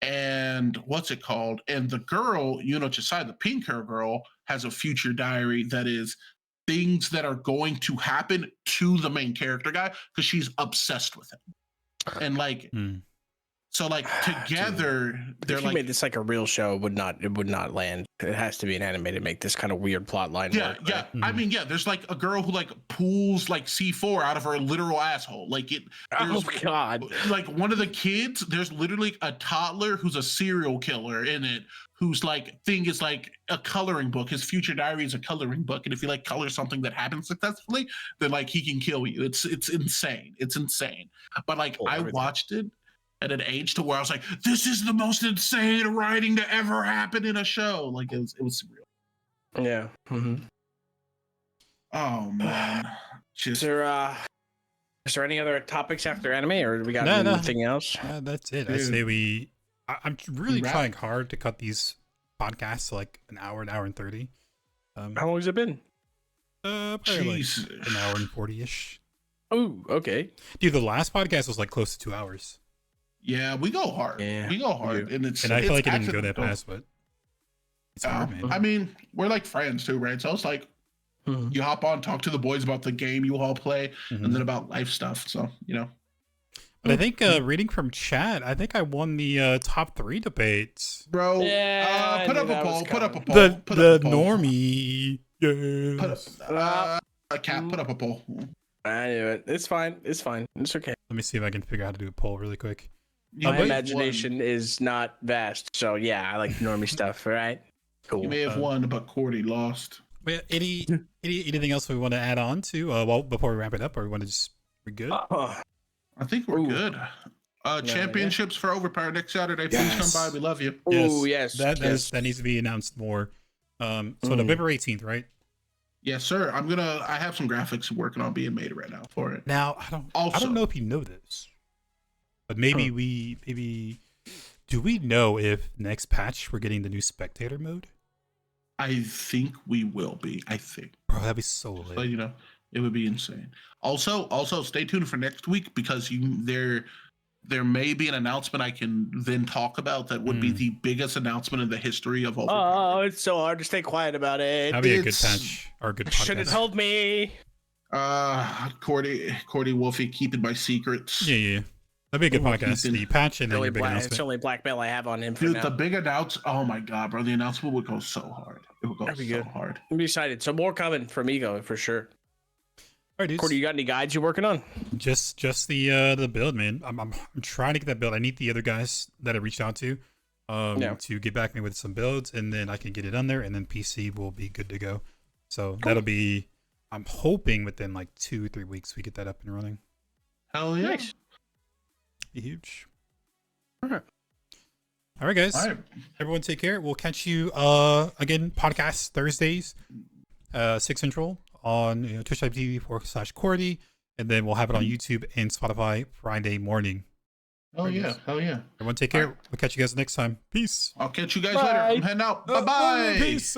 And what's it called? And the girl, Josiah, the pink hair girl, has a future diary that is things that are going to happen to the main character guy, because she's obsessed with him. And like, so like together, they're if you like, made this like a real show, it would not land. It has to be an anime to make this kind of weird plot line work. Yeah. Right? I mean, yeah, there's like a girl who like pulls like C4 out of her literal asshole. Like it. Oh God. Like one of the kids, there's literally a toddler who's a serial killer in it, whose like thing is like a coloring book. His future diary is a coloring book, and if you like color something that happens successfully, then like he can kill you. It's insane. It's insane. But like I watched it at an age to where I was like, this is the most insane writing to ever happen in a show. Like it was surreal. Yeah. Mm-hmm. Oh man. Is there any other topics after anime, or we got anything else? That's it. Dude. I say I'm really trying hard to cut these podcasts to like an hour and 30. How long has it been? Probably like an hour and 40-ish. Oh, okay. Dude, the last podcast was like close to 2 hours. Yeah, we go hard. Yeah, we go hard, and I feel like it didn't go that fast, but it's hard, man. I mean, we're like friends too, right? So it's like you hop on, talk to the boys about the game you all play, and then about life stuff. So But I think reading from chat, I think I won the top 3 debates, bro. Yeah, put up a poll. Put up a poll. The normie. Yeah. Cap. Put up a poll. I knew it. It's fine. It's okay. Let me see if I can figure out how to do a poll really quick. My imagination is not vast, so yeah, I like normie stuff. All right, cool. You may have won, but Cordy lost. But anything else we want to add on to? Well, before we wrap it up, or we want to just we're good? I think we're good. Championships for Overpower next Saturday. Please come by. We love you. Oh yes. That needs to be announced more. So November 18th, right? Yes, sir. I have some graphics working on being made right now for it. Now I don't know if you know this, but maybe do we know if next patch we're getting the new spectator mode? I think we will be. I think. Bro, that'd be so lit. So, it would be insane. Also, stay tuned for next week, because there may be an announcement I can then talk about that would be the biggest announcement in the history of Overpower. Oh, it's so hard to stay quiet about it. That'd be a good patch or a good podcast. Should have told me. Cordy Wolfie, keeping my secrets. Yeah. That'd be a good podcast. The patch and then your big announcement. It's the only blackmail I have on him. Dude, the big announcement. Oh my god, bro! The announcement would go so hard. It would go so hard. I'm excited. So more coming from Ego for sure. All right, dudes. Cordy, you got any guides you're working on? Just the build, man. I'm trying to get that build. I need the other guys that I reached out to to get back to me with some builds, and then I can get it on there, and then PC will be good to go. So that'll be. I'm hoping within like 2-3 weeks we get that up and running. Hell yeah! Nice. Be huge. All right, guys. All right. Everyone, take care. We'll catch you again. Podcast Thursdays, 6 Central on Twitch.tv/Cordy, and then we'll have it on YouTube and Spotify Friday morning. Oh yeah, hell yeah. Everyone take care. We'll catch you guys next time. Peace. I'll catch you guys later. I'm heading out. Bye bye. Peace.